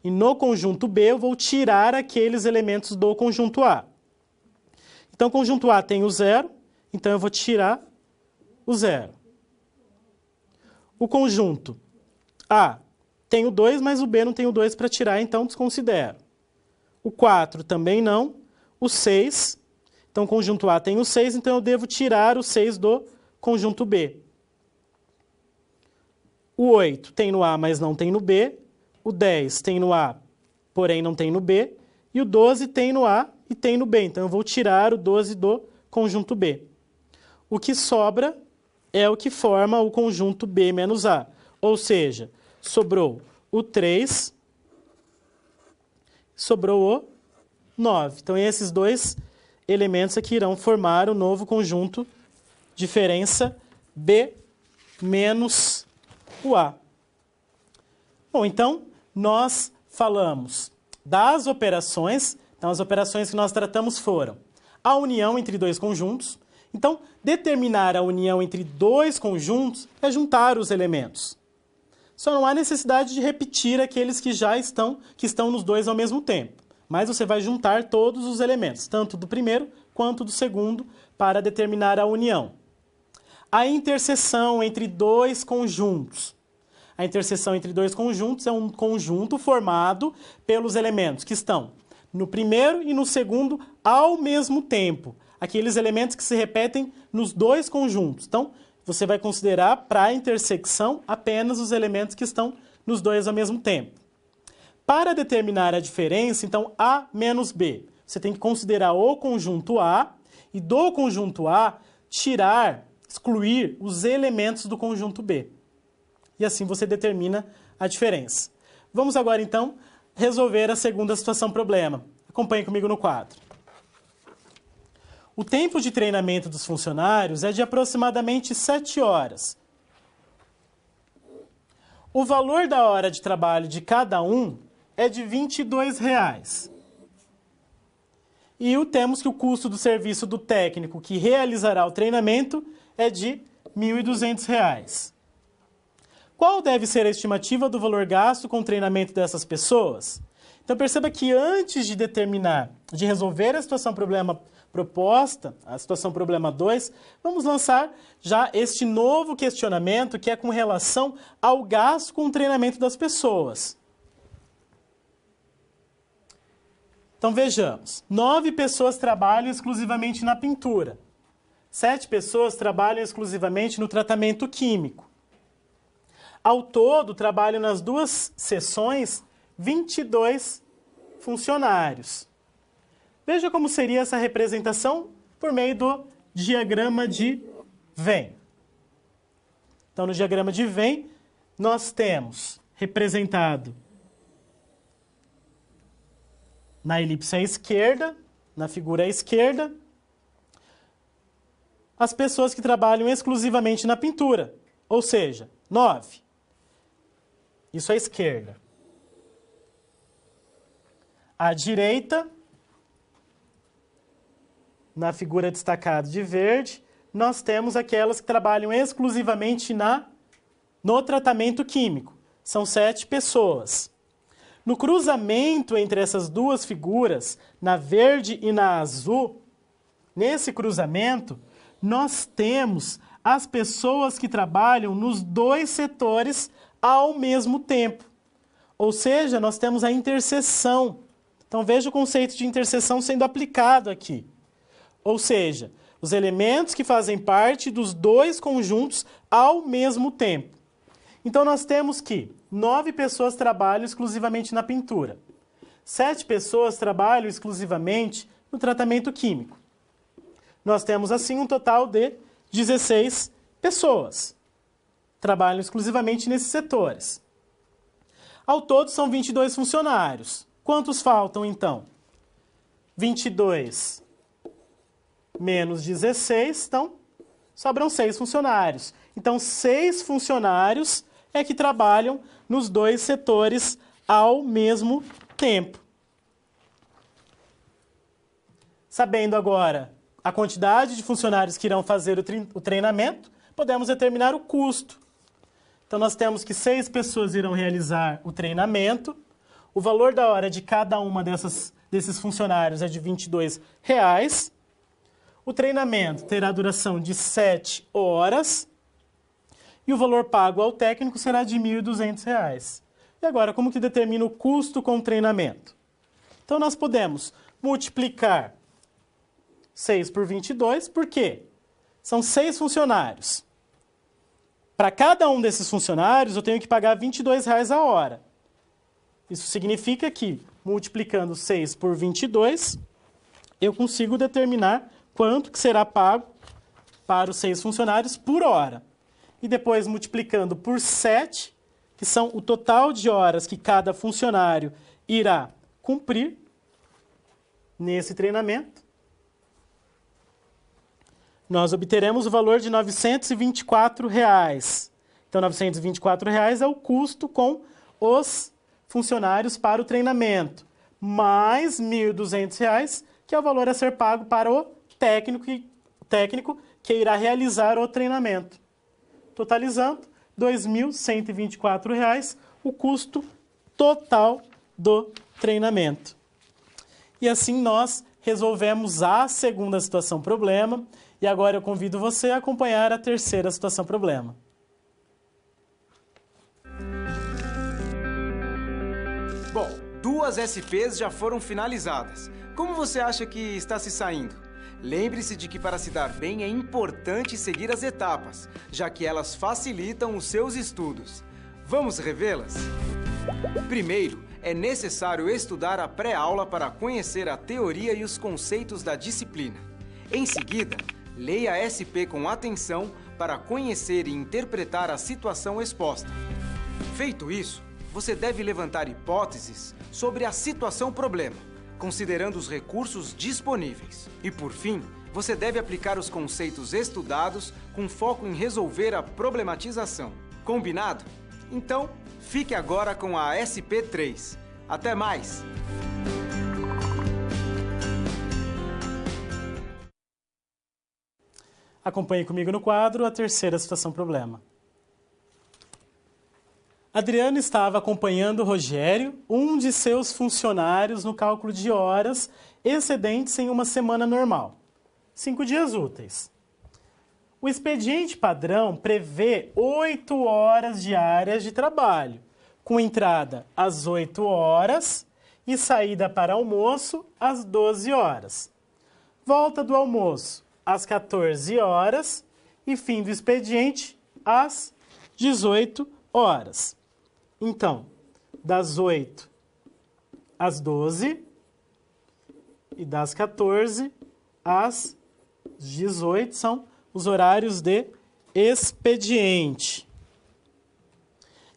e no conjunto B eu vou tirar aqueles elementos do conjunto A. Então, o conjunto A tem o 0, então eu vou tirar o 0. O conjunto A tem o 2, mas o B não tem o 2 para tirar, então desconsidero. O 4 também não. O 6, então o conjunto A tem o 6, então eu devo tirar o 6 do conjunto B. O 8 tem no A, mas não tem no B. O 10 tem no A, porém não tem no B. E o 12 tem no A e tem no B. Então, eu vou tirar o 12 do conjunto B. O que sobra é o que forma o conjunto B menos A. Ou seja, sobrou o 3, sobrou o 9. Então, esses dois elementos aqui irão formar o novo conjunto diferença B menos o A. Bom, então, nós falamos das operações. Então, as operações que nós tratamos foram a união entre dois conjuntos. Então, determinar a união entre dois conjuntos é juntar os elementos. Só não há necessidade de repetir aqueles que já estão nos dois ao mesmo tempo. Mas você vai juntar todos os elementos, tanto do primeiro quanto do segundo, para determinar a união. A interseção entre dois conjuntos. A interseção entre dois conjuntos é um conjunto formado pelos elementos que estão no primeiro e no segundo ao mesmo tempo. Aqueles elementos que se repetem nos dois conjuntos. Então, você vai considerar para a intersecção apenas os elementos que estão nos dois ao mesmo tempo. Para determinar a diferença, então, A menos B. Você tem que considerar o conjunto A e do conjunto A excluir os elementos do conjunto B. E assim você determina a diferença. Vamos agora, então, resolver a segunda situação problema. Acompanhe comigo no quadro. O tempo de treinamento dos funcionários é de aproximadamente 7 horas. O valor da hora de trabalho de cada um é de R$ 22,00. E temos que o custo do serviço do técnico que realizará o treinamento é de R$ 1.200. Qual deve ser a estimativa do valor gasto com o treinamento dessas pessoas? Então, perceba que antes de resolver a situação problema proposta, a situação problema 2, vamos lançar já este novo questionamento que é com relação ao gasto com o treinamento das pessoas. Então, vejamos. 9 pessoas trabalham exclusivamente na pintura. 7 pessoas trabalham exclusivamente no tratamento químico. Ao todo, trabalham nas duas seções 22 funcionários. Veja como seria essa representação por meio do diagrama de Venn. Então, no diagrama de Venn, nós temos representado na elipse à esquerda, na figura à esquerda, as pessoas que trabalham exclusivamente na pintura, ou seja, 9. Isso à esquerda. À direita, na figura destacada de verde, nós temos aquelas que trabalham exclusivamente no tratamento químico. São 7 pessoas. No cruzamento entre essas duas figuras, na verde e na azul, nesse cruzamento, nós temos as pessoas que trabalham nos dois setores ao mesmo tempo. Ou seja, nós temos a interseção. Então, veja o conceito de interseção sendo aplicado aqui. Ou seja, os elementos que fazem parte dos dois conjuntos ao mesmo tempo. Então, nós temos que 9 pessoas trabalham exclusivamente na pintura. 7 pessoas trabalham exclusivamente no tratamento químico. Nós temos, assim, um total de 16 pessoas. Trabalham exclusivamente nesses setores. Ao todo, são 22 funcionários. Quantos faltam, então? 22 menos 16, então, sobram 6 funcionários. Então, 6 funcionários é que trabalham nos dois setores ao mesmo tempo. Sabendo agora a quantidade de funcionários que irão fazer o treinamento, podemos determinar o custo. Então, nós temos que 6 pessoas irão realizar o treinamento. O valor da hora de cada uma desses funcionários é de R$ 22,00. O treinamento terá duração de 7 horas. E o valor pago ao técnico será de R$ 1.200. E agora, como que determina o custo com o treinamento? Então, nós podemos multiplicar 6 por 22, por quê? São 6 funcionários. Para cada um desses funcionários, eu tenho que pagar R$ 22,00 a hora. Isso significa que, multiplicando 6 por 22, eu consigo determinar quanto que será pago para os 6 funcionários por hora. E depois, multiplicando por 7, que são o total de horas que cada funcionário irá cumprir nesse treinamento, nós obteremos o valor de R$ 924,00. Então, R$ 924,00 é o custo com os funcionários para o treinamento, mais R$ 1.200,00, que é o valor a ser pago para o técnico que irá realizar o treinamento. Totalizando, R$ 2.124,00, o custo total do treinamento. E assim nós resolvemos a segunda situação problema. E agora eu convido você a acompanhar a terceira situação problema. Bom, 2 SPs já foram finalizadas. Como você acha que está se saindo? Lembre-se de que para se dar bem é importante seguir as etapas, já que elas facilitam os seus estudos. Vamos revê-las? Primeiro, é necessário estudar a pré-aula para conhecer a teoria e os conceitos da disciplina. Em seguida, leia a SP com atenção para conhecer e interpretar a situação exposta. Feito isso, você deve levantar hipóteses sobre a situação problema, considerando os recursos disponíveis. E, por fim, você deve aplicar os conceitos estudados com foco em resolver a problematização. Combinado? Então, fique agora com a SP3. Até mais! Acompanhe comigo no quadro a terceira situação problema. Adriano estava acompanhando Rogério, um de seus funcionários, no cálculo de horas excedentes em uma semana normal, 5 dias úteis. O expediente padrão prevê 8 horas diárias de trabalho, com entrada às 8 horas e saída para almoço às 12 horas. Volta do almoço às 14 horas e fim do expediente às 18 horas. Então, das 8 às 12 e das 14 às 18 são os horários de expediente.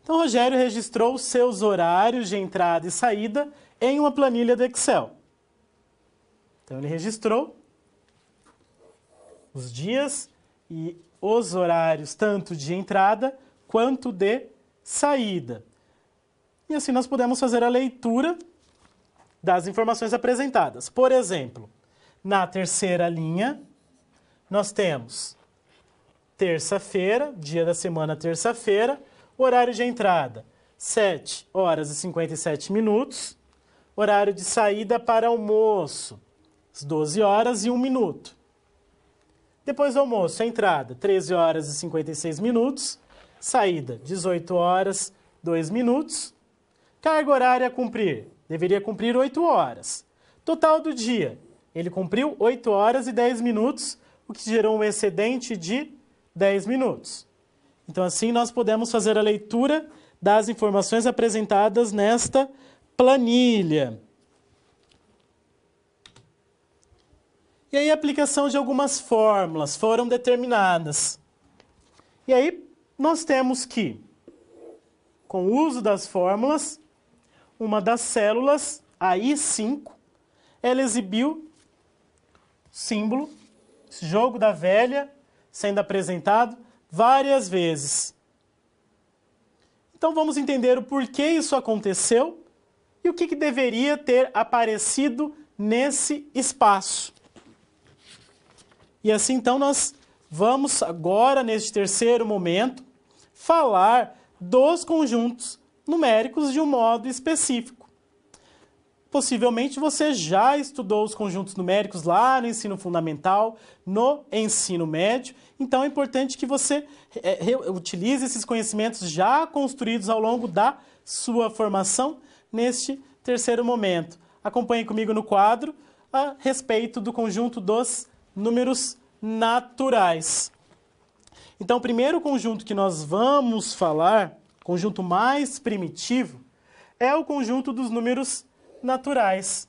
Então, Rogério registrou seus horários de entrada e saída em uma planilha do Excel. Então, ele registrou os dias e os horários tanto de entrada quanto de saída. E assim nós podemos fazer a leitura das informações apresentadas. Por exemplo, na terceira linha, nós temos terça-feira, dia da semana terça-feira, horário de entrada 7 horas e 57 minutos, horário de saída para almoço, às 12 horas e 1 minuto. Depois do almoço, a entrada, 13 horas e 56 minutos. Saída, 18 horas, 2 minutos. Carga horária a cumprir, deveria cumprir 8 horas. Total do dia, ele cumpriu 8 horas e 10 minutos, o que gerou um excedente de 10 minutos. Então, assim, nós podemos fazer a leitura das informações apresentadas nesta planilha. E aí, a aplicação de algumas fórmulas foram determinadas. E aí, nós temos que, com o uso das fórmulas, uma das células, a I5, ela exibiu o símbolo, esse jogo da velha, sendo apresentado várias vezes. Então, vamos entender o porquê isso aconteceu e o que deveria ter aparecido nesse espaço. E assim, então, nós vamos agora, neste terceiro momento, falar dos conjuntos numéricos de um modo específico. Possivelmente você já estudou os conjuntos numéricos lá no ensino fundamental, no ensino médio, então é importante que você utilize esses conhecimentos já construídos ao longo da sua formação neste terceiro momento. Acompanhe comigo no quadro a respeito do conjunto dos números naturais. Então, o primeiro conjunto que nós vamos falar, conjunto mais primitivo, é o conjunto dos números naturais.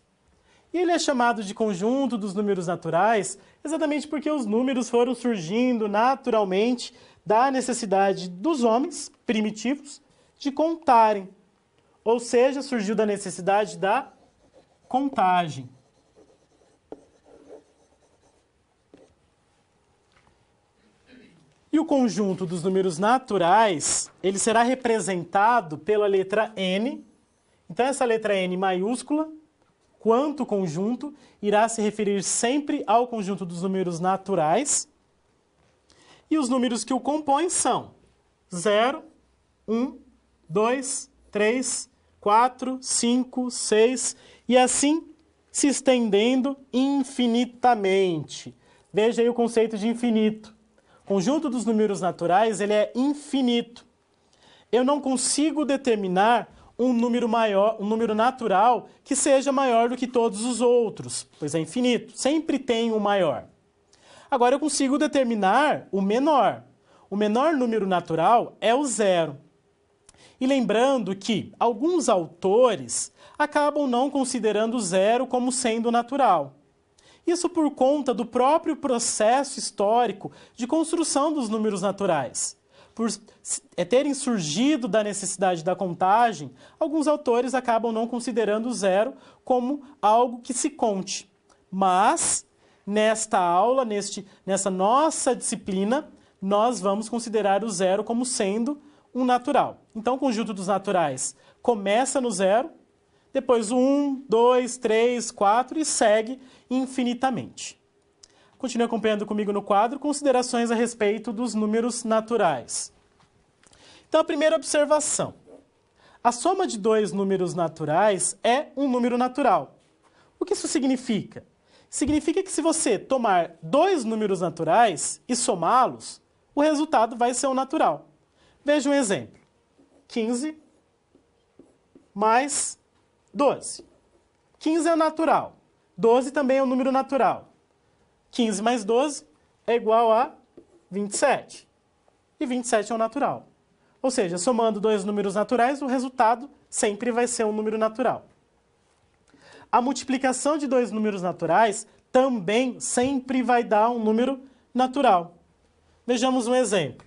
E ele é chamado de conjunto dos números naturais exatamente porque os números foram surgindo naturalmente da necessidade dos homens primitivos de contarem. Ou seja, surgiu da necessidade da contagem. E o conjunto dos números naturais, ele será representado pela letra N. Então, essa letra N maiúscula, quanto conjunto, irá se referir sempre ao conjunto dos números naturais. E os números que o compõem são 0, 1, 2, 3, 4, 5, 6 e assim se estendendo infinitamente. Veja aí o conceito de infinito. O conjunto dos números naturais, ele é infinito. Eu não consigo determinar um número maior, um número natural que seja maior do que todos os outros, pois é infinito, sempre tem um maior. Agora eu consigo determinar o menor. O menor número natural é o 0. E lembrando que alguns autores acabam não considerando o 0 como sendo natural. Isso por conta do próprio processo histórico de construção dos números naturais. Por terem surgido da necessidade da contagem, alguns autores acabam não considerando o 0 como algo que se conte. Mas, nesta aula, nessa nossa disciplina, nós vamos considerar o 0 como sendo um natural. Então, o conjunto dos naturais começa no 0, depois o 1, 2, 3, 4 e segue infinitamente. Continue acompanhando comigo no quadro considerações a respeito dos números naturais. Então, a primeira observação. A soma de dois números naturais é um número natural. O que isso significa? Significa que se você tomar dois números naturais e somá-los, o resultado vai ser um natural. Veja um exemplo. 15 mais 12. 15 é natural. 12 também é um número natural. 15 mais 12 é igual a 27. E 27 é um natural. Ou seja, somando dois números naturais, o resultado sempre vai ser um número natural. A multiplicação de dois números naturais também sempre vai dar um número natural. Vejamos um exemplo.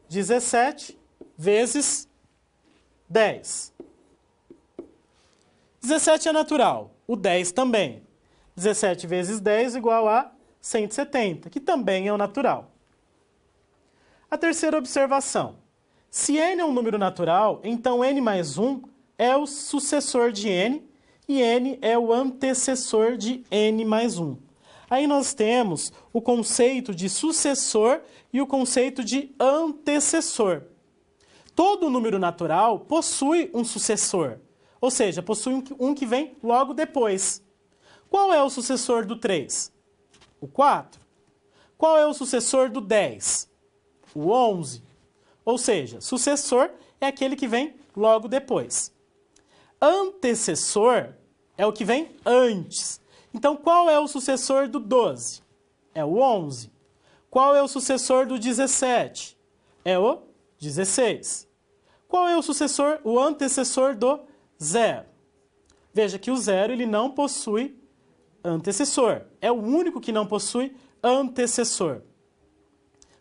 17 vezes 10. 17 é natural, o 10 também. 17 vezes 10 igual a 170, que também é o natural. A terceira observação. Se n é um número natural, então n mais 1 é o sucessor de n e n é o antecessor de n mais 1. Aí nós temos o conceito de sucessor e o conceito de antecessor. Todo número natural possui um sucessor, ou seja, possui um que vem logo depois. Qual é o sucessor do 3? O 4. Qual é o sucessor do 10? O 11. Ou seja, sucessor é aquele que vem logo depois. Antecessor é o que vem antes. Então, qual é o sucessor do 12? É o 11. Qual é o sucessor do 17? É o 16. Qual é o antecessor do 0? Veja que o 0 ele não possui antecessor. É o único que não possui antecessor.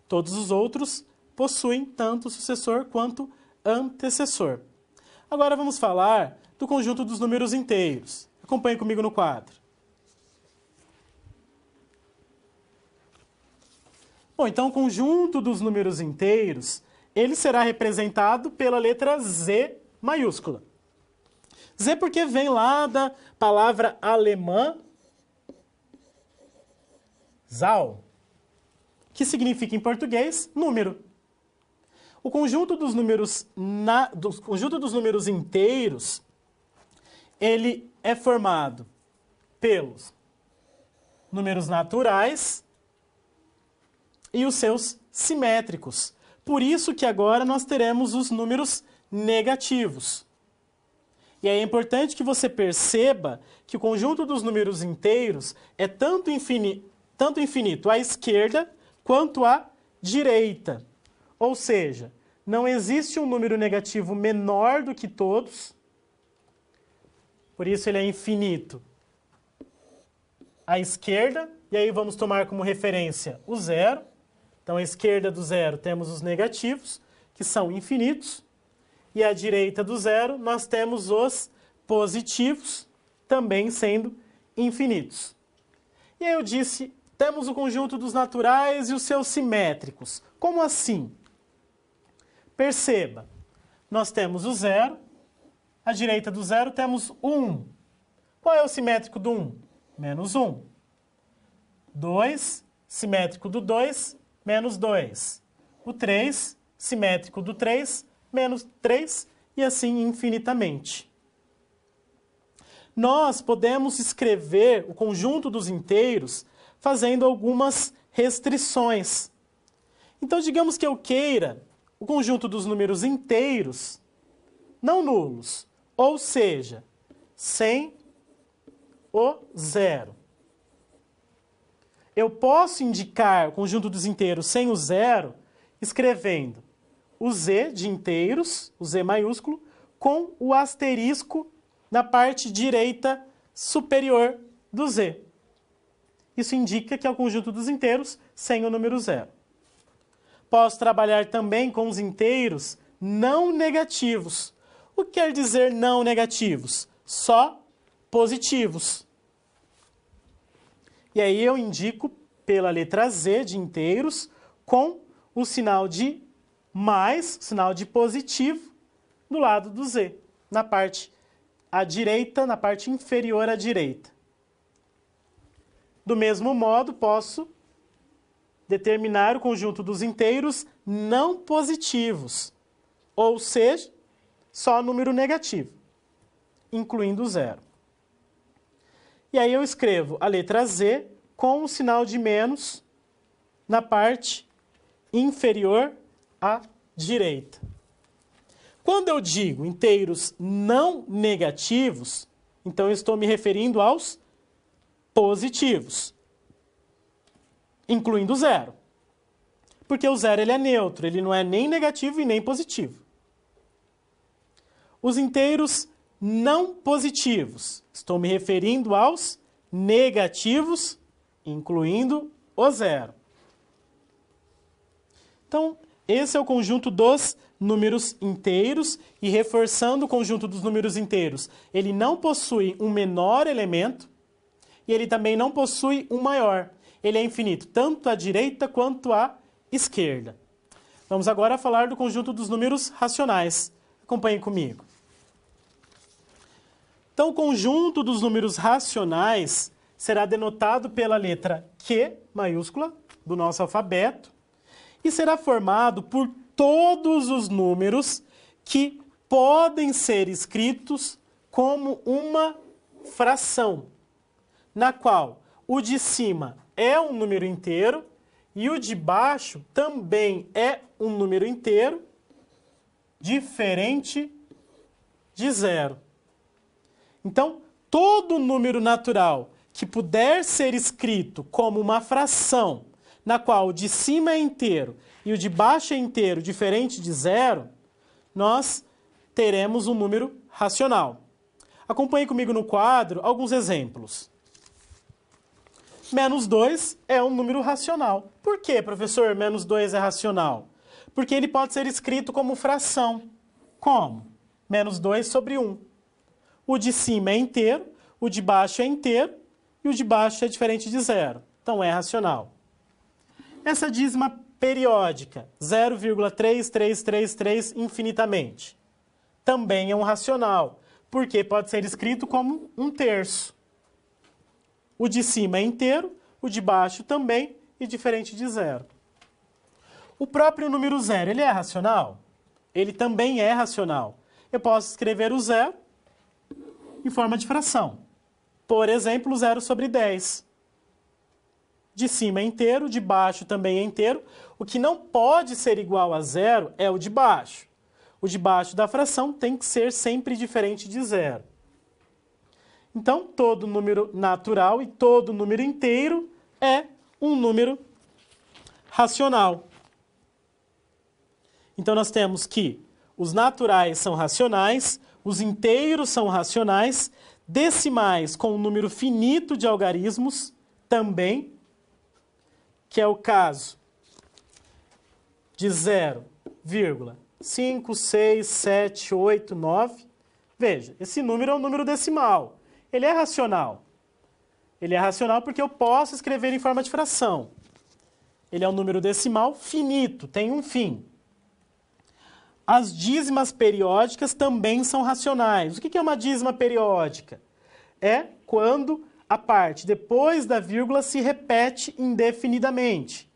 Todos os outros possuem tanto sucessor quanto antecessor. Agora vamos falar do conjunto dos números inteiros. Acompanhe comigo no quadro. Bom, então o conjunto dos números inteiros, ele será representado pela letra Z maiúscula. Z porque vem lá da palavra alemã Zahl, que significa em português número. O conjunto dos números inteiros, ele é formado pelos números naturais e os seus simétricos. Por isso que agora nós teremos os números negativos. E é importante que você perceba que o conjunto dos números inteiros é tanto infinito à esquerda quanto à direita. Ou seja, não existe um número negativo menor do que todos, por isso ele é infinito à esquerda, e aí vamos tomar como referência o 0. Então, à esquerda do 0 temos os negativos, que são infinitos, e à direita do 0 nós temos os positivos, também sendo infinitos. E aí eu disse, temos o conjunto dos naturais e os seus simétricos. Como assim? Perceba, nós temos o 0, à direita do 0 temos o 1. Qual é o simétrico do 1? Menos 1. 2, simétrico do 2, menos 2. O 3, simétrico do 3, menos 3, e assim infinitamente. Nós podemos escrever o conjunto dos inteiros fazendo algumas restrições. Então, digamos que eu queira o conjunto dos números inteiros não nulos, ou seja, sem o 0. Eu posso indicar o conjunto dos inteiros sem o 0 escrevendo o Z de inteiros, o Z maiúsculo, com o asterisco na parte direita superior do Z. Isso indica que é o conjunto dos inteiros sem o número 0. Posso trabalhar também com os inteiros não negativos. O que quer dizer não negativos? Só positivos. E aí eu indico pela letra Z de inteiros com o sinal de mais, sinal de positivo, do lado do Z, na parte à direita, na parte inferior à direita. Do mesmo modo, posso determinar o conjunto dos inteiros não positivos, ou seja, só número negativo, incluindo o 0. E aí eu escrevo a letra Z com o sinal de menos na parte inferior à direita. Quando eu digo inteiros não negativos, então eu estou me referindo aos positivos, incluindo o 0. Porque o 0 ele é neutro, ele não é nem negativo e nem positivo. Os inteiros não positivos, estou me referindo aos negativos, incluindo o 0. Então, esse é o conjunto dos números inteiros, e reforçando o conjunto dos números inteiros, ele não possui um menor elemento e ele também não possui um maior. Ele é infinito, tanto à direita quanto à esquerda. Vamos agora falar do conjunto dos números racionais. Acompanhem comigo. Então, o conjunto dos números racionais será denotado pela letra Q maiúscula do nosso alfabeto e será formado por todos os números que podem ser escritos como uma fração, na qual o de cima é um número inteiro E o de baixo também é um número inteiro diferente de 0. Então, todo número natural que puder ser escrito como uma fração, na qual o de cima é inteiro e o de baixo é inteiro diferente de 0, nós teremos um número racional. Acompanhe comigo no quadro alguns exemplos. Menos 2 é um número racional. Por que, professor, menos 2 é racional? Porque ele pode ser escrito como fração. Como? Menos 2 sobre 1. O de cima é inteiro, o de baixo é inteiro e o de baixo é diferente de 0. Então é racional. Essa dízima periódica, 0,3333 infinitamente, também é um racional, porque pode ser escrito como 1/3. O de cima é inteiro, o de baixo também e diferente de 0. O próprio número 0, ele é racional? Ele também é racional. Eu posso escrever o 0 em forma de fração. Por exemplo, 0 sobre 10. De cima é inteiro, de baixo também é inteiro. O que não pode ser igual a 0 é o de baixo. O de baixo da fração tem que ser sempre diferente de 0. Então, todo número natural e todo número inteiro é um número racional. Então, nós temos que os naturais são racionais, os inteiros são racionais, decimais com um número finito de algarismos também, que é o caso de 0,5, 6, 7, 8, 9. Veja, esse número é um número decimal. Ele é racional. Ele é racional porque eu posso escrever em forma de fração. Ele é um número decimal finito, tem um fim. As dízimas periódicas também são racionais. O que é uma dízima periódica? É quando a parte depois da vírgula se repete indefinidamente.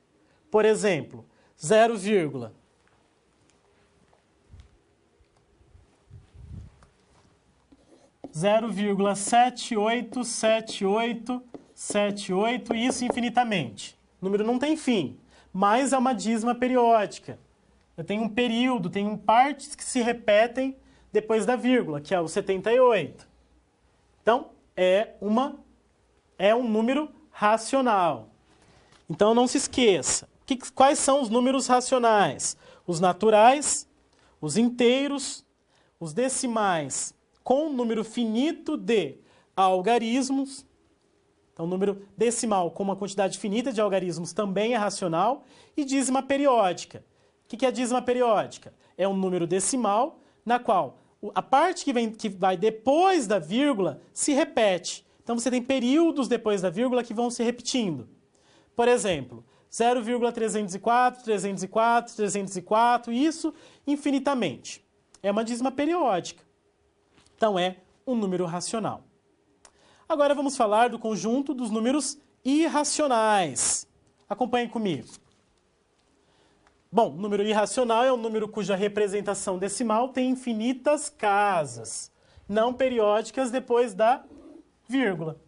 Por exemplo, 0,787878, e isso infinitamente. O número não tem fim, mas é uma dízima periódica. Eu tenho um período, tenho partes que se repetem depois da vírgula, que é o 78. Então, é um número racional. Então, não se esqueça. Quais são os números racionais? Os naturais, os inteiros, os decimais com número finito de algarismos. Então, número decimal com uma quantidade finita de algarismos também é racional. E dízima periódica. O que é a dízima periódica? É um número decimal na qual a parte que vai depois da vírgula se repete. Então, você tem períodos depois da vírgula que vão se repetindo. Por exemplo, 0,304, 304, 304, isso infinitamente. É uma dízima periódica. Então, é um número racional. Agora, vamos falar do conjunto dos números irracionais. Acompanhe comigo. Bom, número irracional é um número cuja representação decimal tem infinitas casas, não periódicas depois da vírgula.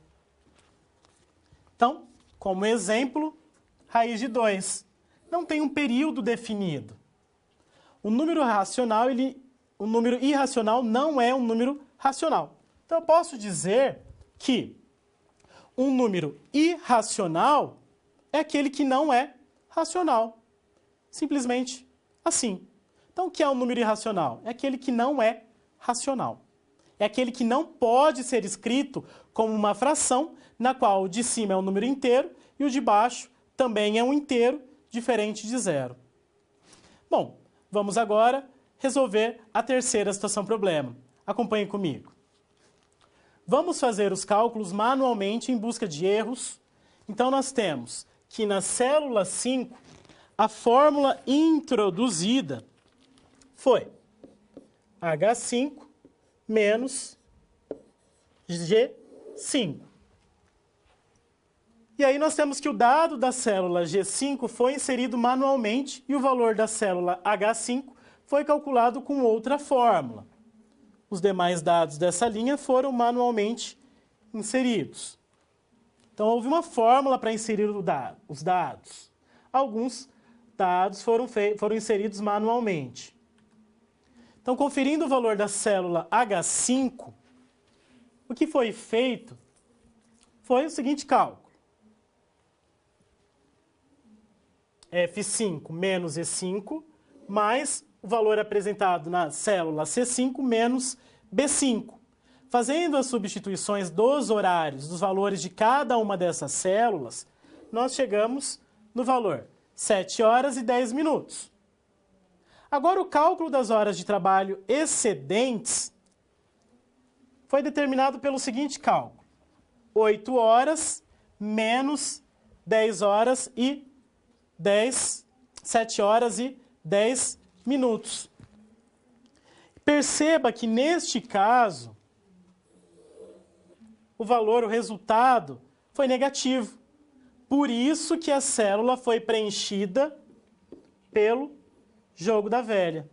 Então, como exemplo, raiz de 2. Não tem um período definido. O número irracional não é um número racional. Então, eu posso dizer que um número irracional é aquele que não é racional. Simplesmente assim. Então, o que é um número irracional? É aquele que não é racional. É aquele que não pode ser escrito como uma fração, na qual o de cima é um número inteiro e o de baixo também é um inteiro, diferente de 0. Bom, vamos agora resolver a terceira situação problema. Acompanhe comigo. Vamos fazer os cálculos manualmente em busca de erros. Então, nós temos que na célula 5, a fórmula introduzida foi H5 menos G5. E aí nós temos que o dado da célula G5 foi inserido manualmente e o valor da célula H5 foi calculado com outra fórmula. Os demais dados dessa linha foram manualmente inseridos. Então, houve uma fórmula para inserir os dados. alguns dados foram inseridos manualmente. Então, conferindo o valor da célula H5, o que foi feito foi o seguinte cálculo. F5 menos E5, mais o valor apresentado na célula C5 menos B5. Fazendo as substituições dos horários, dos valores de cada uma dessas células, nós chegamos no valor 7 horas e 10 minutos. Agora, o cálculo das horas de trabalho excedentes foi determinado pelo seguinte cálculo. 8 horas menos 10 horas e 7 horas e 10 minutos. Perceba que, neste caso, o resultado, foi negativo. Por isso que a célula foi preenchida pelo jogo da velha.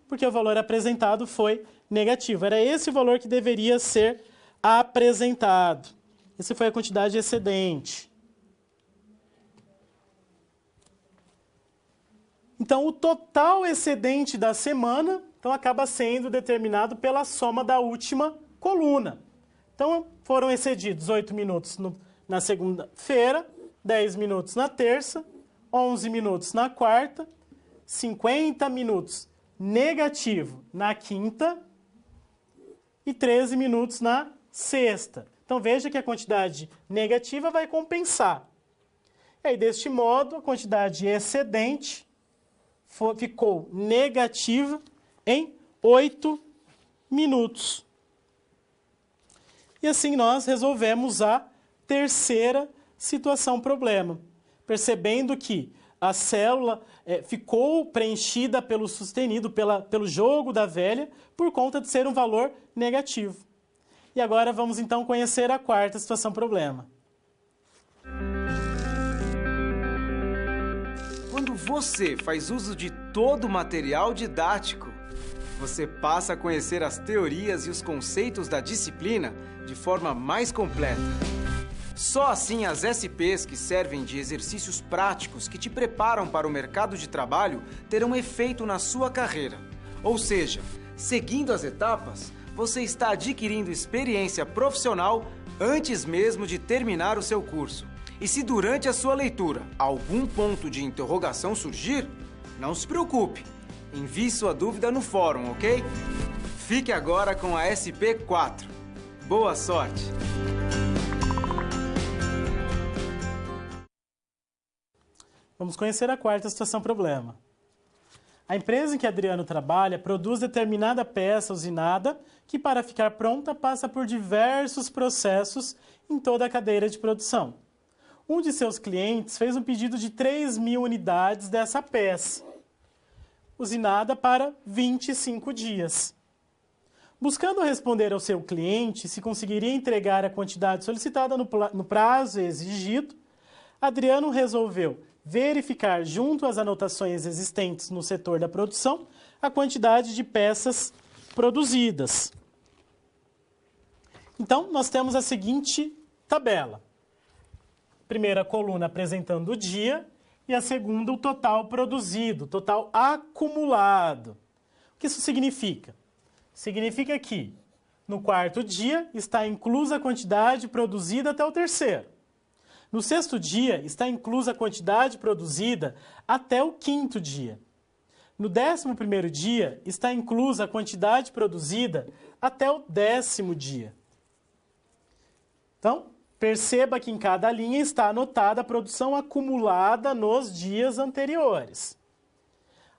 Porque o valor apresentado foi negativo. Era esse o valor que deveria ser apresentado. Essa foi a quantidade excedente. Então, o total excedente da semana acaba sendo determinado pela soma da última coluna. Então, foram excedidos 8 minutos na segunda-feira, 10 minutos na terça, 11 minutos na quarta, 50 minutos negativo na quinta e 13 minutos na sexta. Então, veja que a quantidade negativa vai compensar. E aí, deste modo, a quantidade excedente ficou negativa em 8 minutos. E assim nós resolvemos a terceira situação problema, percebendo que a célula ficou preenchida pelo sustenido, pelo jogo da velha, por conta de ser um valor negativo. E agora vamos então conhecer a quarta situação problema. Quando você faz uso de todo o material didático, você passa a conhecer as teorias e os conceitos da disciplina de forma mais completa. Só assim as SPs que servem de exercícios práticos que te preparam para o mercado de trabalho terão efeito na sua carreira. Ou seja, seguindo as etapas, você está adquirindo experiência profissional antes mesmo de terminar o seu curso. E se durante a sua leitura algum ponto de interrogação surgir, não se preocupe. Envie sua dúvida no fórum, ok? Fique agora com a SP4. Boa sorte! Vamos conhecer a quarta situação problema. A empresa em que Adriano trabalha produz determinada peça usinada que, para ficar pronta, passa por diversos processos em toda a cadeia de produção. Um de seus clientes fez um pedido de 3.000 unidades dessa peça, usinada para 25 dias. Buscando responder ao seu cliente se conseguiria entregar a quantidade solicitada no prazo exigido, Adriano resolveu verificar, junto às anotações existentes no setor da produção, a quantidade de peças produzidas. Então, nós temos a seguinte tabela. Primeira coluna apresentando o dia e a segunda o total produzido, o total acumulado. O que isso significa? Significa que no quarto dia está inclusa a quantidade produzida até o terceiro. No sexto dia está inclusa a quantidade produzida até o quinto dia. No 11º dia está inclusa a quantidade produzida até o 10º dia. Então, perceba que em cada linha está anotada a produção acumulada nos dias anteriores.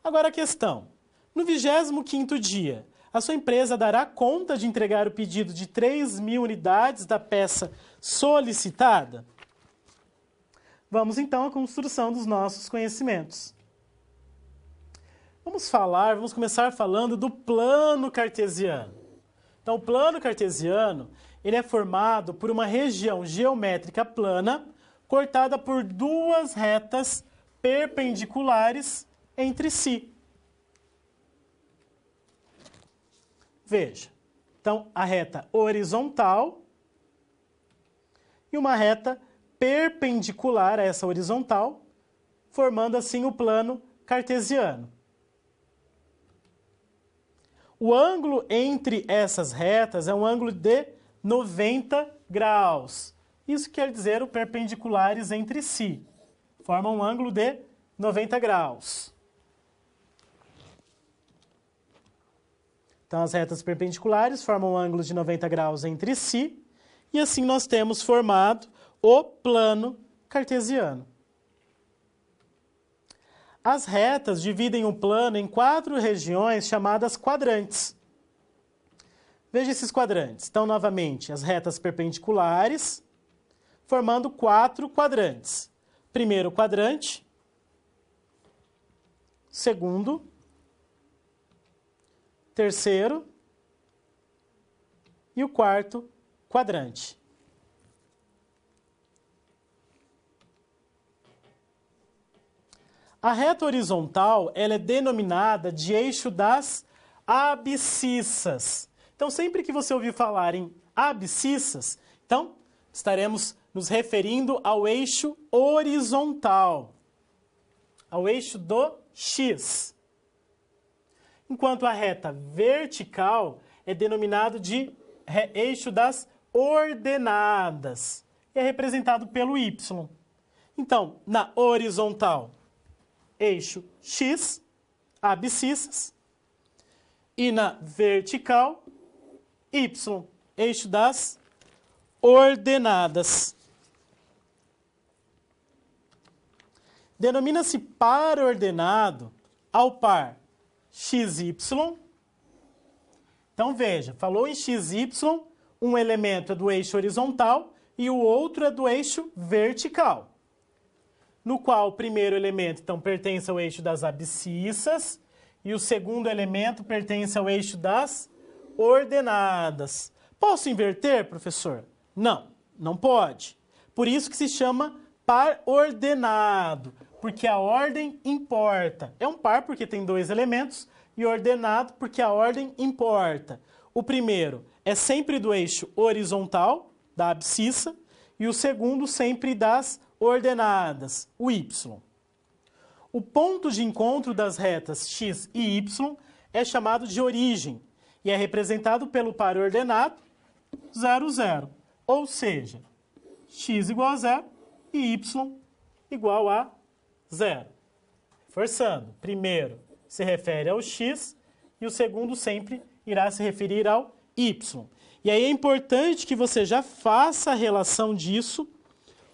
Agora a questão. No 25º dia, a sua empresa dará conta de entregar o pedido de 3.000 unidades da peça solicitada? Vamos então à construção dos nossos conhecimentos. Vamos começar falando do plano cartesiano. Então, o plano cartesiano, ele é formado por uma região geométrica plana, cortada por duas retas perpendiculares entre si. Veja, então, a reta horizontal e uma reta perpendicular a essa horizontal formando assim o plano cartesiano. O ângulo entre essas retas é um ângulo de 90 graus. Isso quer dizer os perpendiculares entre si. Formam um ângulo de 90 graus. Então, as retas perpendiculares formam ângulos de 90 graus entre si. E assim nós temos formado o plano cartesiano. As retas dividem o plano em 4 regiões chamadas quadrantes. Veja esses quadrantes. Então, novamente, as retas perpendiculares, formando 4 quadrantes. Primeiro quadrante, segundo, terceiro e o quarto quadrante. A reta horizontal ela é denominada de eixo das abscissas. Então, sempre que você ouvir falar em abscissas, então, estaremos nos referindo ao eixo horizontal, ao eixo do X. Enquanto a reta vertical é denominado de eixo das ordenadas, e é representado pelo Y. Então, na horizontal, eixo X, abscissas, e na vertical, Y, eixo das ordenadas. Denomina-se par ordenado ao par XY. Então, veja, falou em XY, um elemento é do eixo horizontal e o outro é do eixo vertical, no qual o primeiro elemento, então, pertence ao eixo das abscissas e o segundo elemento pertence ao eixo das ordenadas. Posso inverter, professor? Não, não pode. Por isso que se chama par ordenado, porque a ordem importa. É um par porque tem 2 elementos e ordenado porque a ordem importa. O primeiro é sempre do eixo horizontal, da abscissa, e o segundo sempre das ordenadas, o Y. O ponto de encontro das retas X e Y é chamado de origem e é representado pelo par ordenado 0, 0. Ou seja, X igual a 0 e Y igual a 0. Reforçando, primeiro se refere ao X e o segundo sempre irá se referir ao Y. E aí é importante que você já faça a relação disso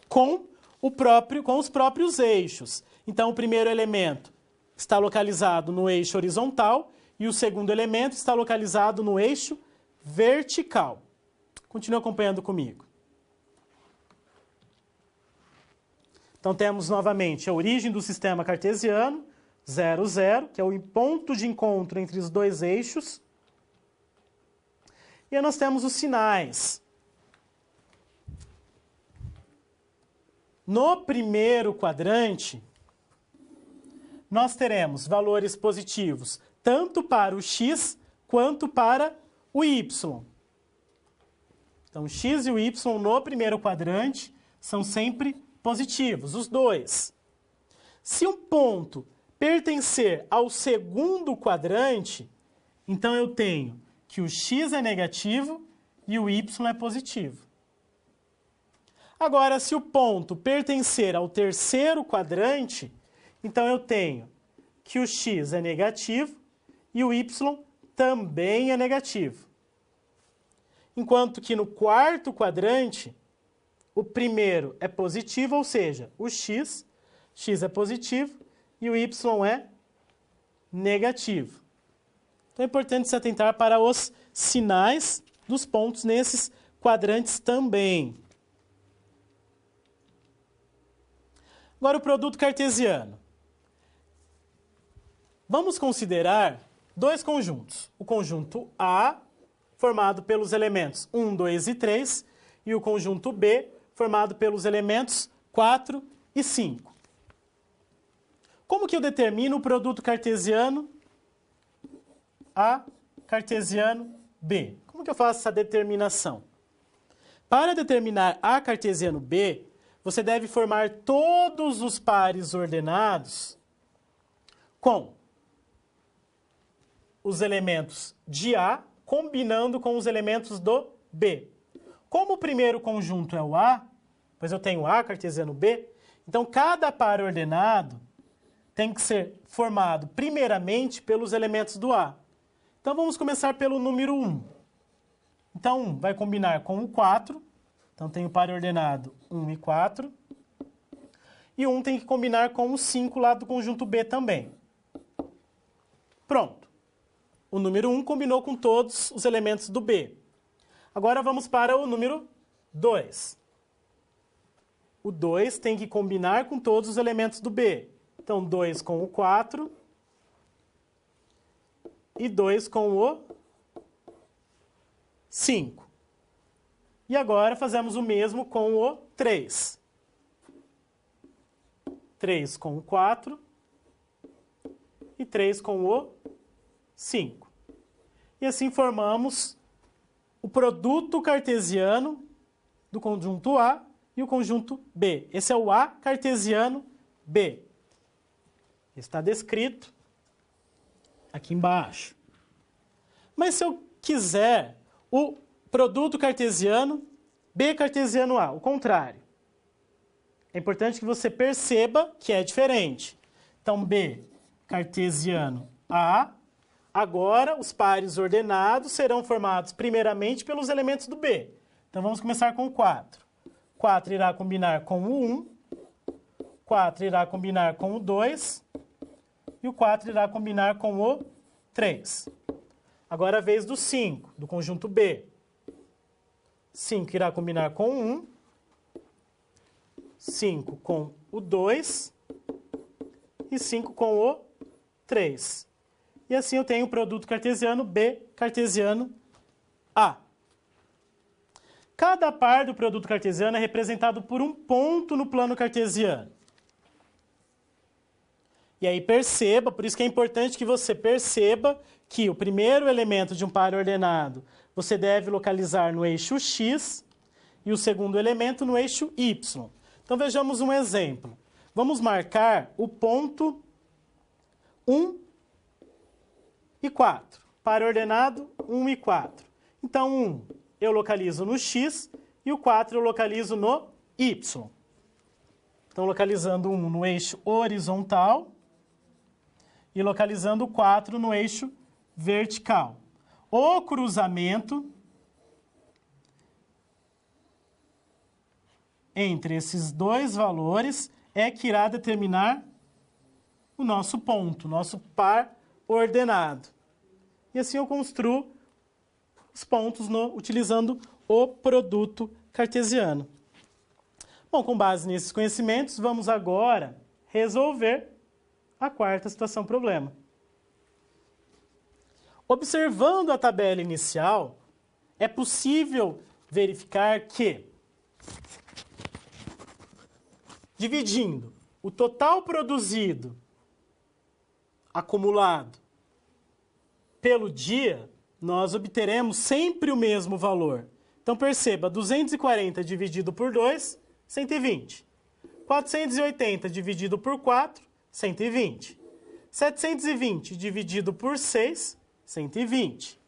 com os próprios eixos. Então, o primeiro elemento está localizado no eixo horizontal e o segundo elemento está localizado no eixo vertical. Continue acompanhando comigo. Então, temos novamente a origem do sistema cartesiano, 0, 0, que é o ponto de encontro entre os 2 eixos. E aí nós temos os sinais. No primeiro quadrante, nós teremos valores positivos tanto para o X quanto para o Y. Então, o X e o Y no primeiro quadrante são sempre positivos, os dois. Se um ponto pertencer ao segundo quadrante, então eu tenho que o X é negativo e o Y é positivo. Agora, se o ponto pertencer ao terceiro quadrante, então eu tenho que o X é negativo e o Y também é negativo. Enquanto que no quarto quadrante, o primeiro é positivo, ou seja, o X é positivo e o Y é negativo. Então é importante se atentar para os sinais dos pontos nesses quadrantes também. Agora o produto cartesiano. Vamos considerar 2 conjuntos. O conjunto A, formado pelos elementos 1, 2 e 3, e o conjunto B, formado pelos elementos 4 e 5. Como que eu determino o produto cartesiano A, cartesiano B? Como que eu faço essa determinação? Para determinar A cartesiano B, você deve formar todos os pares ordenados com os elementos de A combinando com os elementos do B. Como o primeiro conjunto é o A, pois eu tenho A cartesiano B, então cada par ordenado tem que ser formado primeiramente pelos elementos do A. Então vamos começar pelo número 1. Então 1 vai combinar com o 4, então tem o par ordenado 1 e 4. E 1 tem que combinar com o 5 lá do conjunto B também. Pronto. O número 1 combinou com todos os elementos do B. Agora vamos para o número 2. O 2 tem que combinar com todos os elementos do B. Então, 2 com o 4 e 2 com o 5. E agora fazemos o mesmo com o 3. 3 com o 4 e 3 com o 5. E assim formamos o produto cartesiano do conjunto A e o conjunto B. Esse é o A cartesiano B. Está descrito aqui embaixo. Mas se eu quiser o produto cartesiano B cartesiano A, o contrário, é importante que você perceba que é diferente. Então, B cartesiano A, agora os pares ordenados serão formados primeiramente pelos elementos do B. Então, vamos começar com o 4. 4 irá combinar com o 1, 4 irá combinar com o 2 e o 4 irá combinar com o 3. Agora a vez do 5, do conjunto B. 5 irá combinar com o 1, 5 com o 2 e 5 com o 3. E assim eu tenho o produto cartesiano B cartesiano A. Cada par do produto cartesiano é representado por um ponto no plano cartesiano. E aí perceba, por isso que é importante que você perceba que o primeiro elemento de um par ordenado você deve localizar no eixo X e o segundo elemento no eixo Y. Então vejamos um exemplo. Vamos marcar o ponto 1 e 4. Par ordenado 1 e 4. Então 1 eu localizo no X e o 4 eu localizo no Y. Então localizando 1 no eixo horizontal e localizando o 4 no eixo vertical. O cruzamento entre esses dois valores é que irá determinar o nosso ponto, nosso par ordenado. E assim eu construo os pontos utilizando o produto cartesiano. Bom, com base nesses conhecimentos, vamos agora resolver a quarta situação problema. Observando a tabela inicial, é possível verificar que, dividindo o total produzido acumulado pelo dia, nós obteremos sempre o mesmo valor. Então perceba, 240 dividido por 2, 120. 480 dividido por 4, 120. 720 dividido por 6, 120.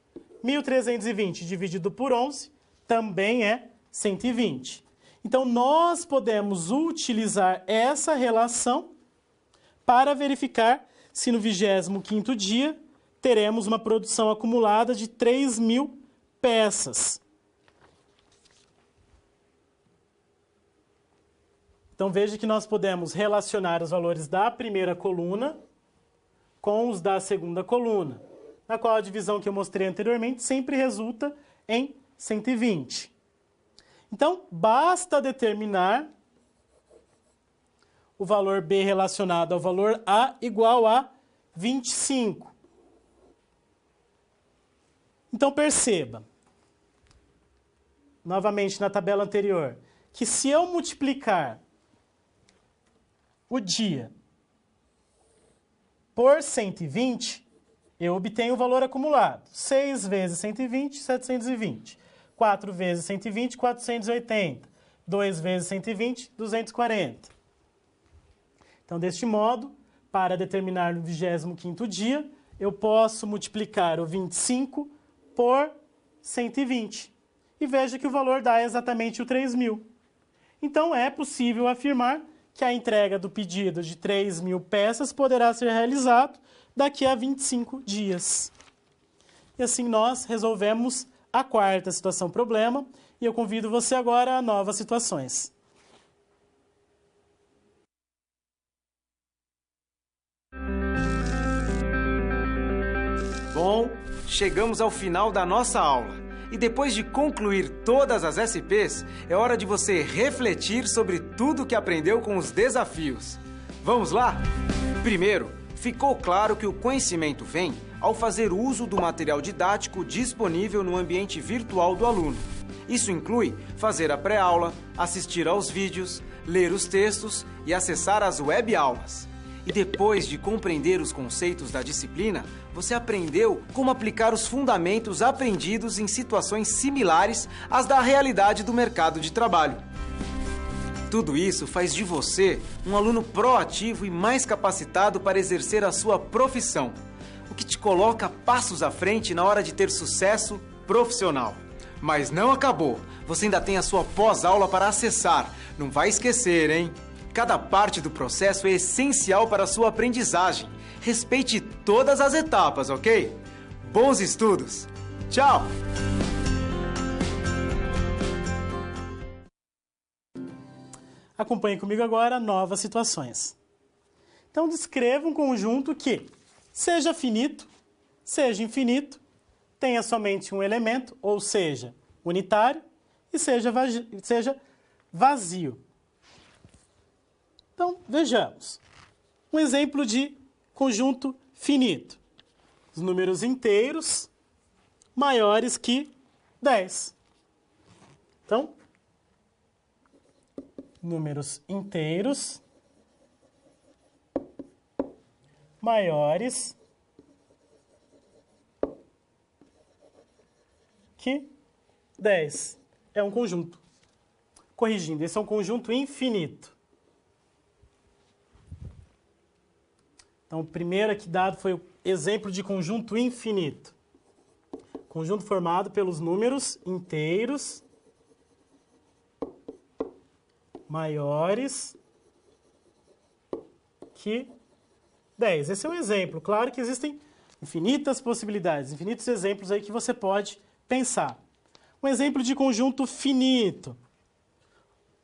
1.320 dividido por 11 também é 120. Então, nós podemos utilizar essa relação para verificar se no 25º dia teremos uma produção acumulada de 3.000 peças. Então, veja que nós podemos relacionar os valores da primeira coluna com os da segunda coluna, na qual a divisão que eu mostrei anteriormente sempre resulta em 120. Então, basta determinar o valor B relacionado ao valor A igual a 25. Então, perceba, novamente na tabela anterior, que se eu multiplicar o dia por 120, eu obtenho o valor acumulado. 6 vezes 120, 720. 4 vezes 120, 480. 2 vezes 120, 240. Então, deste modo, para determinar o 25º dia, eu posso multiplicar o 25 por 120. E veja que o valor dá exatamente o 3.000. Então, é possível afirmar que a entrega do pedido de 3.000 peças poderá ser realizado daqui a 25 dias. E assim nós resolvemos a quarta situação problema, e eu convido você agora a novas situações. Bom, chegamos ao final da nossa aula. E depois de concluir todas as SPs, é hora de você refletir sobre tudo que aprendeu com os desafios. Vamos lá? Primeiro, ficou claro que o conhecimento vem ao fazer uso do material didático disponível no ambiente virtual do aluno. Isso inclui fazer a pré-aula, assistir aos vídeos, ler os textos e acessar as web-aulas. E depois de compreender os conceitos da disciplina, você aprendeu como aplicar os fundamentos aprendidos em situações similares às da realidade do mercado de trabalho. Tudo isso faz de você um aluno proativo e mais capacitado para exercer a sua profissão, o que te coloca passos à frente na hora de ter sucesso profissional. Mas não acabou, você ainda tem a sua pós-aula para acessar. Não vai esquecer, hein? Cada parte do processo é essencial para a sua aprendizagem. Respeite todas as etapas, ok? Bons estudos! Tchau! Acompanhe comigo agora novas situações. Então, descreva um conjunto que seja finito, seja infinito, tenha somente um elemento, ou seja, unitário, e seja vazio. Então, vejamos. Um exemplo de conjunto finito. Os números inteiros maiores que 10. Então, números inteiros maiores que 10. É um conjunto. Corrigindo, esse é um conjunto infinito. Então, o primeiro aqui dado foi o exemplo de conjunto infinito. Conjunto formado pelos números inteiros maiores que 10. Esse é um exemplo. Claro que existem infinitas possibilidades, infinitos exemplos aí que você pode pensar. Um exemplo de conjunto finito.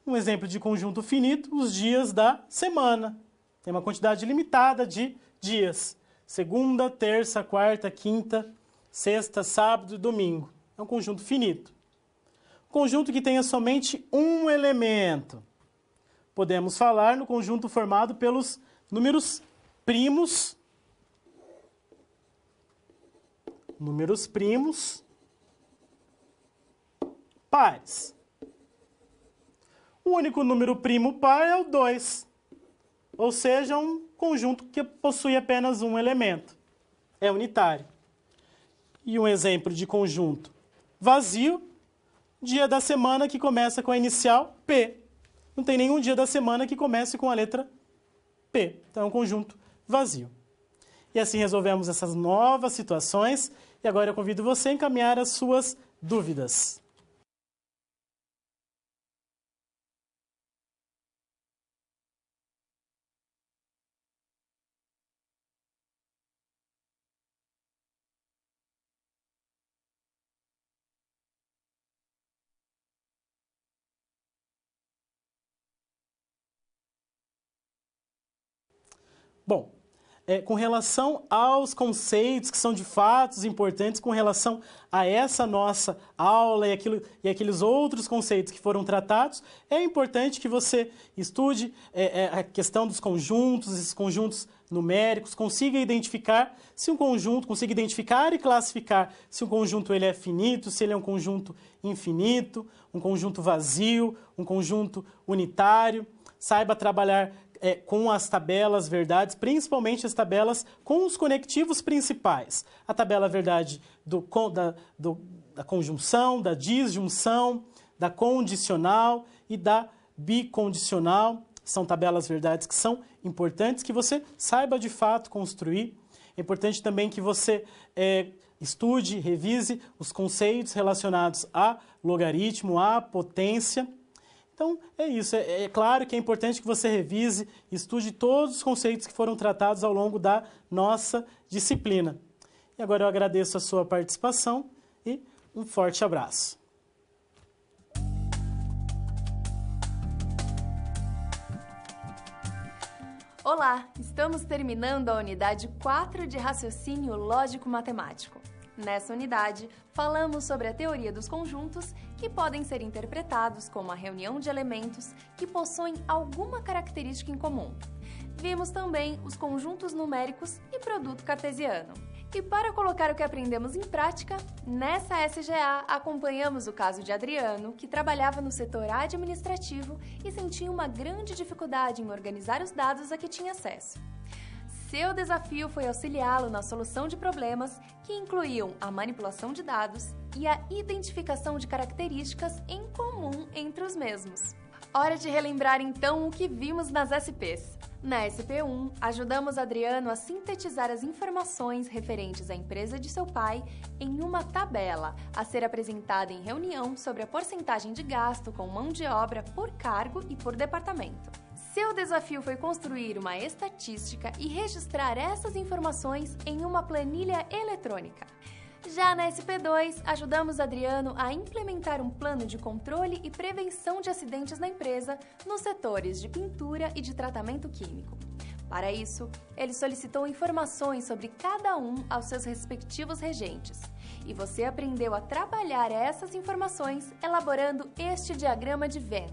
Um exemplo de conjunto finito, os dias da semana. Tem uma quantidade limitada de dias. Segunda, terça, quarta, quinta, sexta, sábado e domingo. É um conjunto finito. Conjunto que tenha somente um elemento. Podemos falar no conjunto formado pelos números primos. Números primos pares. O único número primo par é o 2. Ou seja, um conjunto que possui apenas um elemento. É unitário. E um exemplo de conjunto vazio, dia da semana que começa com a inicial P. Não tem nenhum dia da semana que comece com a letra P. Então é um conjunto vazio. E assim resolvemos essas novas situações. E agora eu convido você a encaminhar as suas dúvidas. Bom, com relação aos conceitos que são de fatos importantes, com relação a essa nossa aula e aqueles outros conceitos que foram tratados, é importante que você estude a questão dos conjuntos, esses conjuntos numéricos, consiga identificar se um conjunto, consiga identificar e classificar se um conjunto ele é finito, se ele é um conjunto infinito, um conjunto vazio, um conjunto unitário, saiba trabalhar com as tabelas verdades, principalmente as tabelas com os conectivos principais. A tabela verdade da conjunção, da disjunção, da condicional e da bicondicional. São tabelas verdades que são importantes, que você saiba de fato construir. É importante também que você estude, revise os conceitos relacionados a logaritmo, a potência. Então, é isso. É claro que é importante que você revise, estude todos os conceitos que foram tratados ao longo da nossa disciplina. E agora eu agradeço a sua participação e um forte abraço. Olá, estamos terminando a unidade 4 de Raciocínio Lógico-Matemático. Nessa unidade, falamos sobre a teoria dos conjuntos, que podem ser interpretados como a reunião de elementos que possuem alguma característica em comum. Vimos também os conjuntos numéricos e produto cartesiano. E para colocar o que aprendemos em prática, nessa SGA acompanhamos o caso de Adriano, que trabalhava no setor administrativo e sentia uma grande dificuldade em organizar os dados a que tinha acesso. Seu desafio foi auxiliá-lo na solução de problemas que incluíam a manipulação de dados e a identificação de características em comum entre os mesmos. Hora de relembrar então o que vimos nas SPs. Na SP1, ajudamos Adriano a sintetizar as informações referentes à empresa de seu pai em uma tabela a ser apresentada em reunião sobre a porcentagem de gasto com mão de obra por cargo e por departamento. Seu desafio foi construir uma estatística e registrar essas informações em uma planilha eletrônica. Já na SP2, ajudamos Adriano a implementar um plano de controle e prevenção de acidentes na empresa nos setores de pintura e de tratamento químico. Para isso, ele solicitou informações sobre cada um aos seus respectivos regentes. E você aprendeu a trabalhar essas informações elaborando este diagrama de Venn.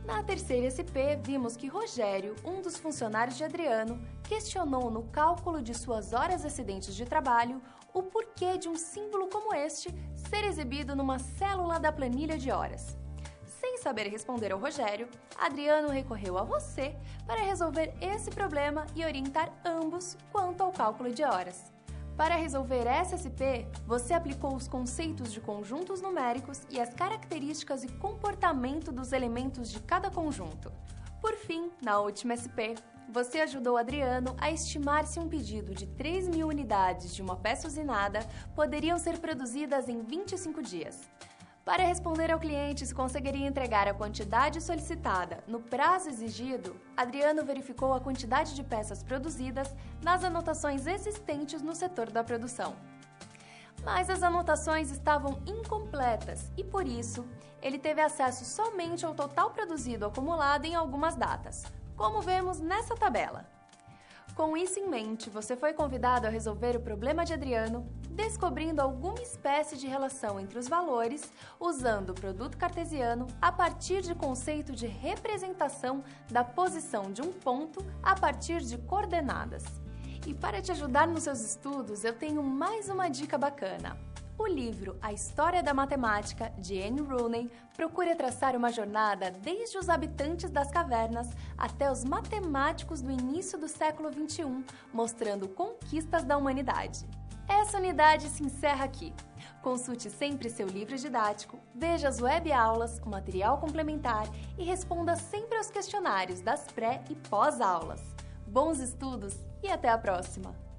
Na terceira SP, vimos que Rogério, um dos funcionários de Adriano, questionou no cálculo de suas horas excedentes de trabalho o porquê de um símbolo como este ser exibido numa célula da planilha de horas. Sem saber responder ao Rogério, Adriano recorreu a você para resolver esse problema e orientar ambos quanto ao cálculo de horas. Para resolver essa SP, você aplicou os conceitos de conjuntos numéricos e as características e comportamento dos elementos de cada conjunto. Por fim, na última SP, você ajudou Adriano a estimar se um pedido de 3.000 unidades de uma peça usinada poderiam ser produzidas em 25 dias. Para responder ao cliente se conseguiria entregar a quantidade solicitada no prazo exigido, Adriano verificou a quantidade de peças produzidas nas anotações existentes no setor da produção. Mas as anotações estavam incompletas e, por isso, ele teve acesso somente ao total produzido acumulado em algumas datas, como vemos nessa tabela. Com isso em mente, você foi convidado a resolver o problema de Adriano, descobrindo alguma espécie de relação entre os valores, usando o produto cartesiano a partir de conceito de representação da posição de um ponto a partir de coordenadas. E para te ajudar nos seus estudos, eu tenho mais uma dica bacana. O livro A História da Matemática, de Anne Rooney, procura traçar uma jornada desde os habitantes das cavernas até os matemáticos do início do século XXI, mostrando conquistas da humanidade. Essa unidade se encerra aqui. Consulte sempre seu livro didático, veja as web-aulas, o material complementar e responda sempre aos questionários das pré- e pós-aulas. Bons estudos e até a próxima!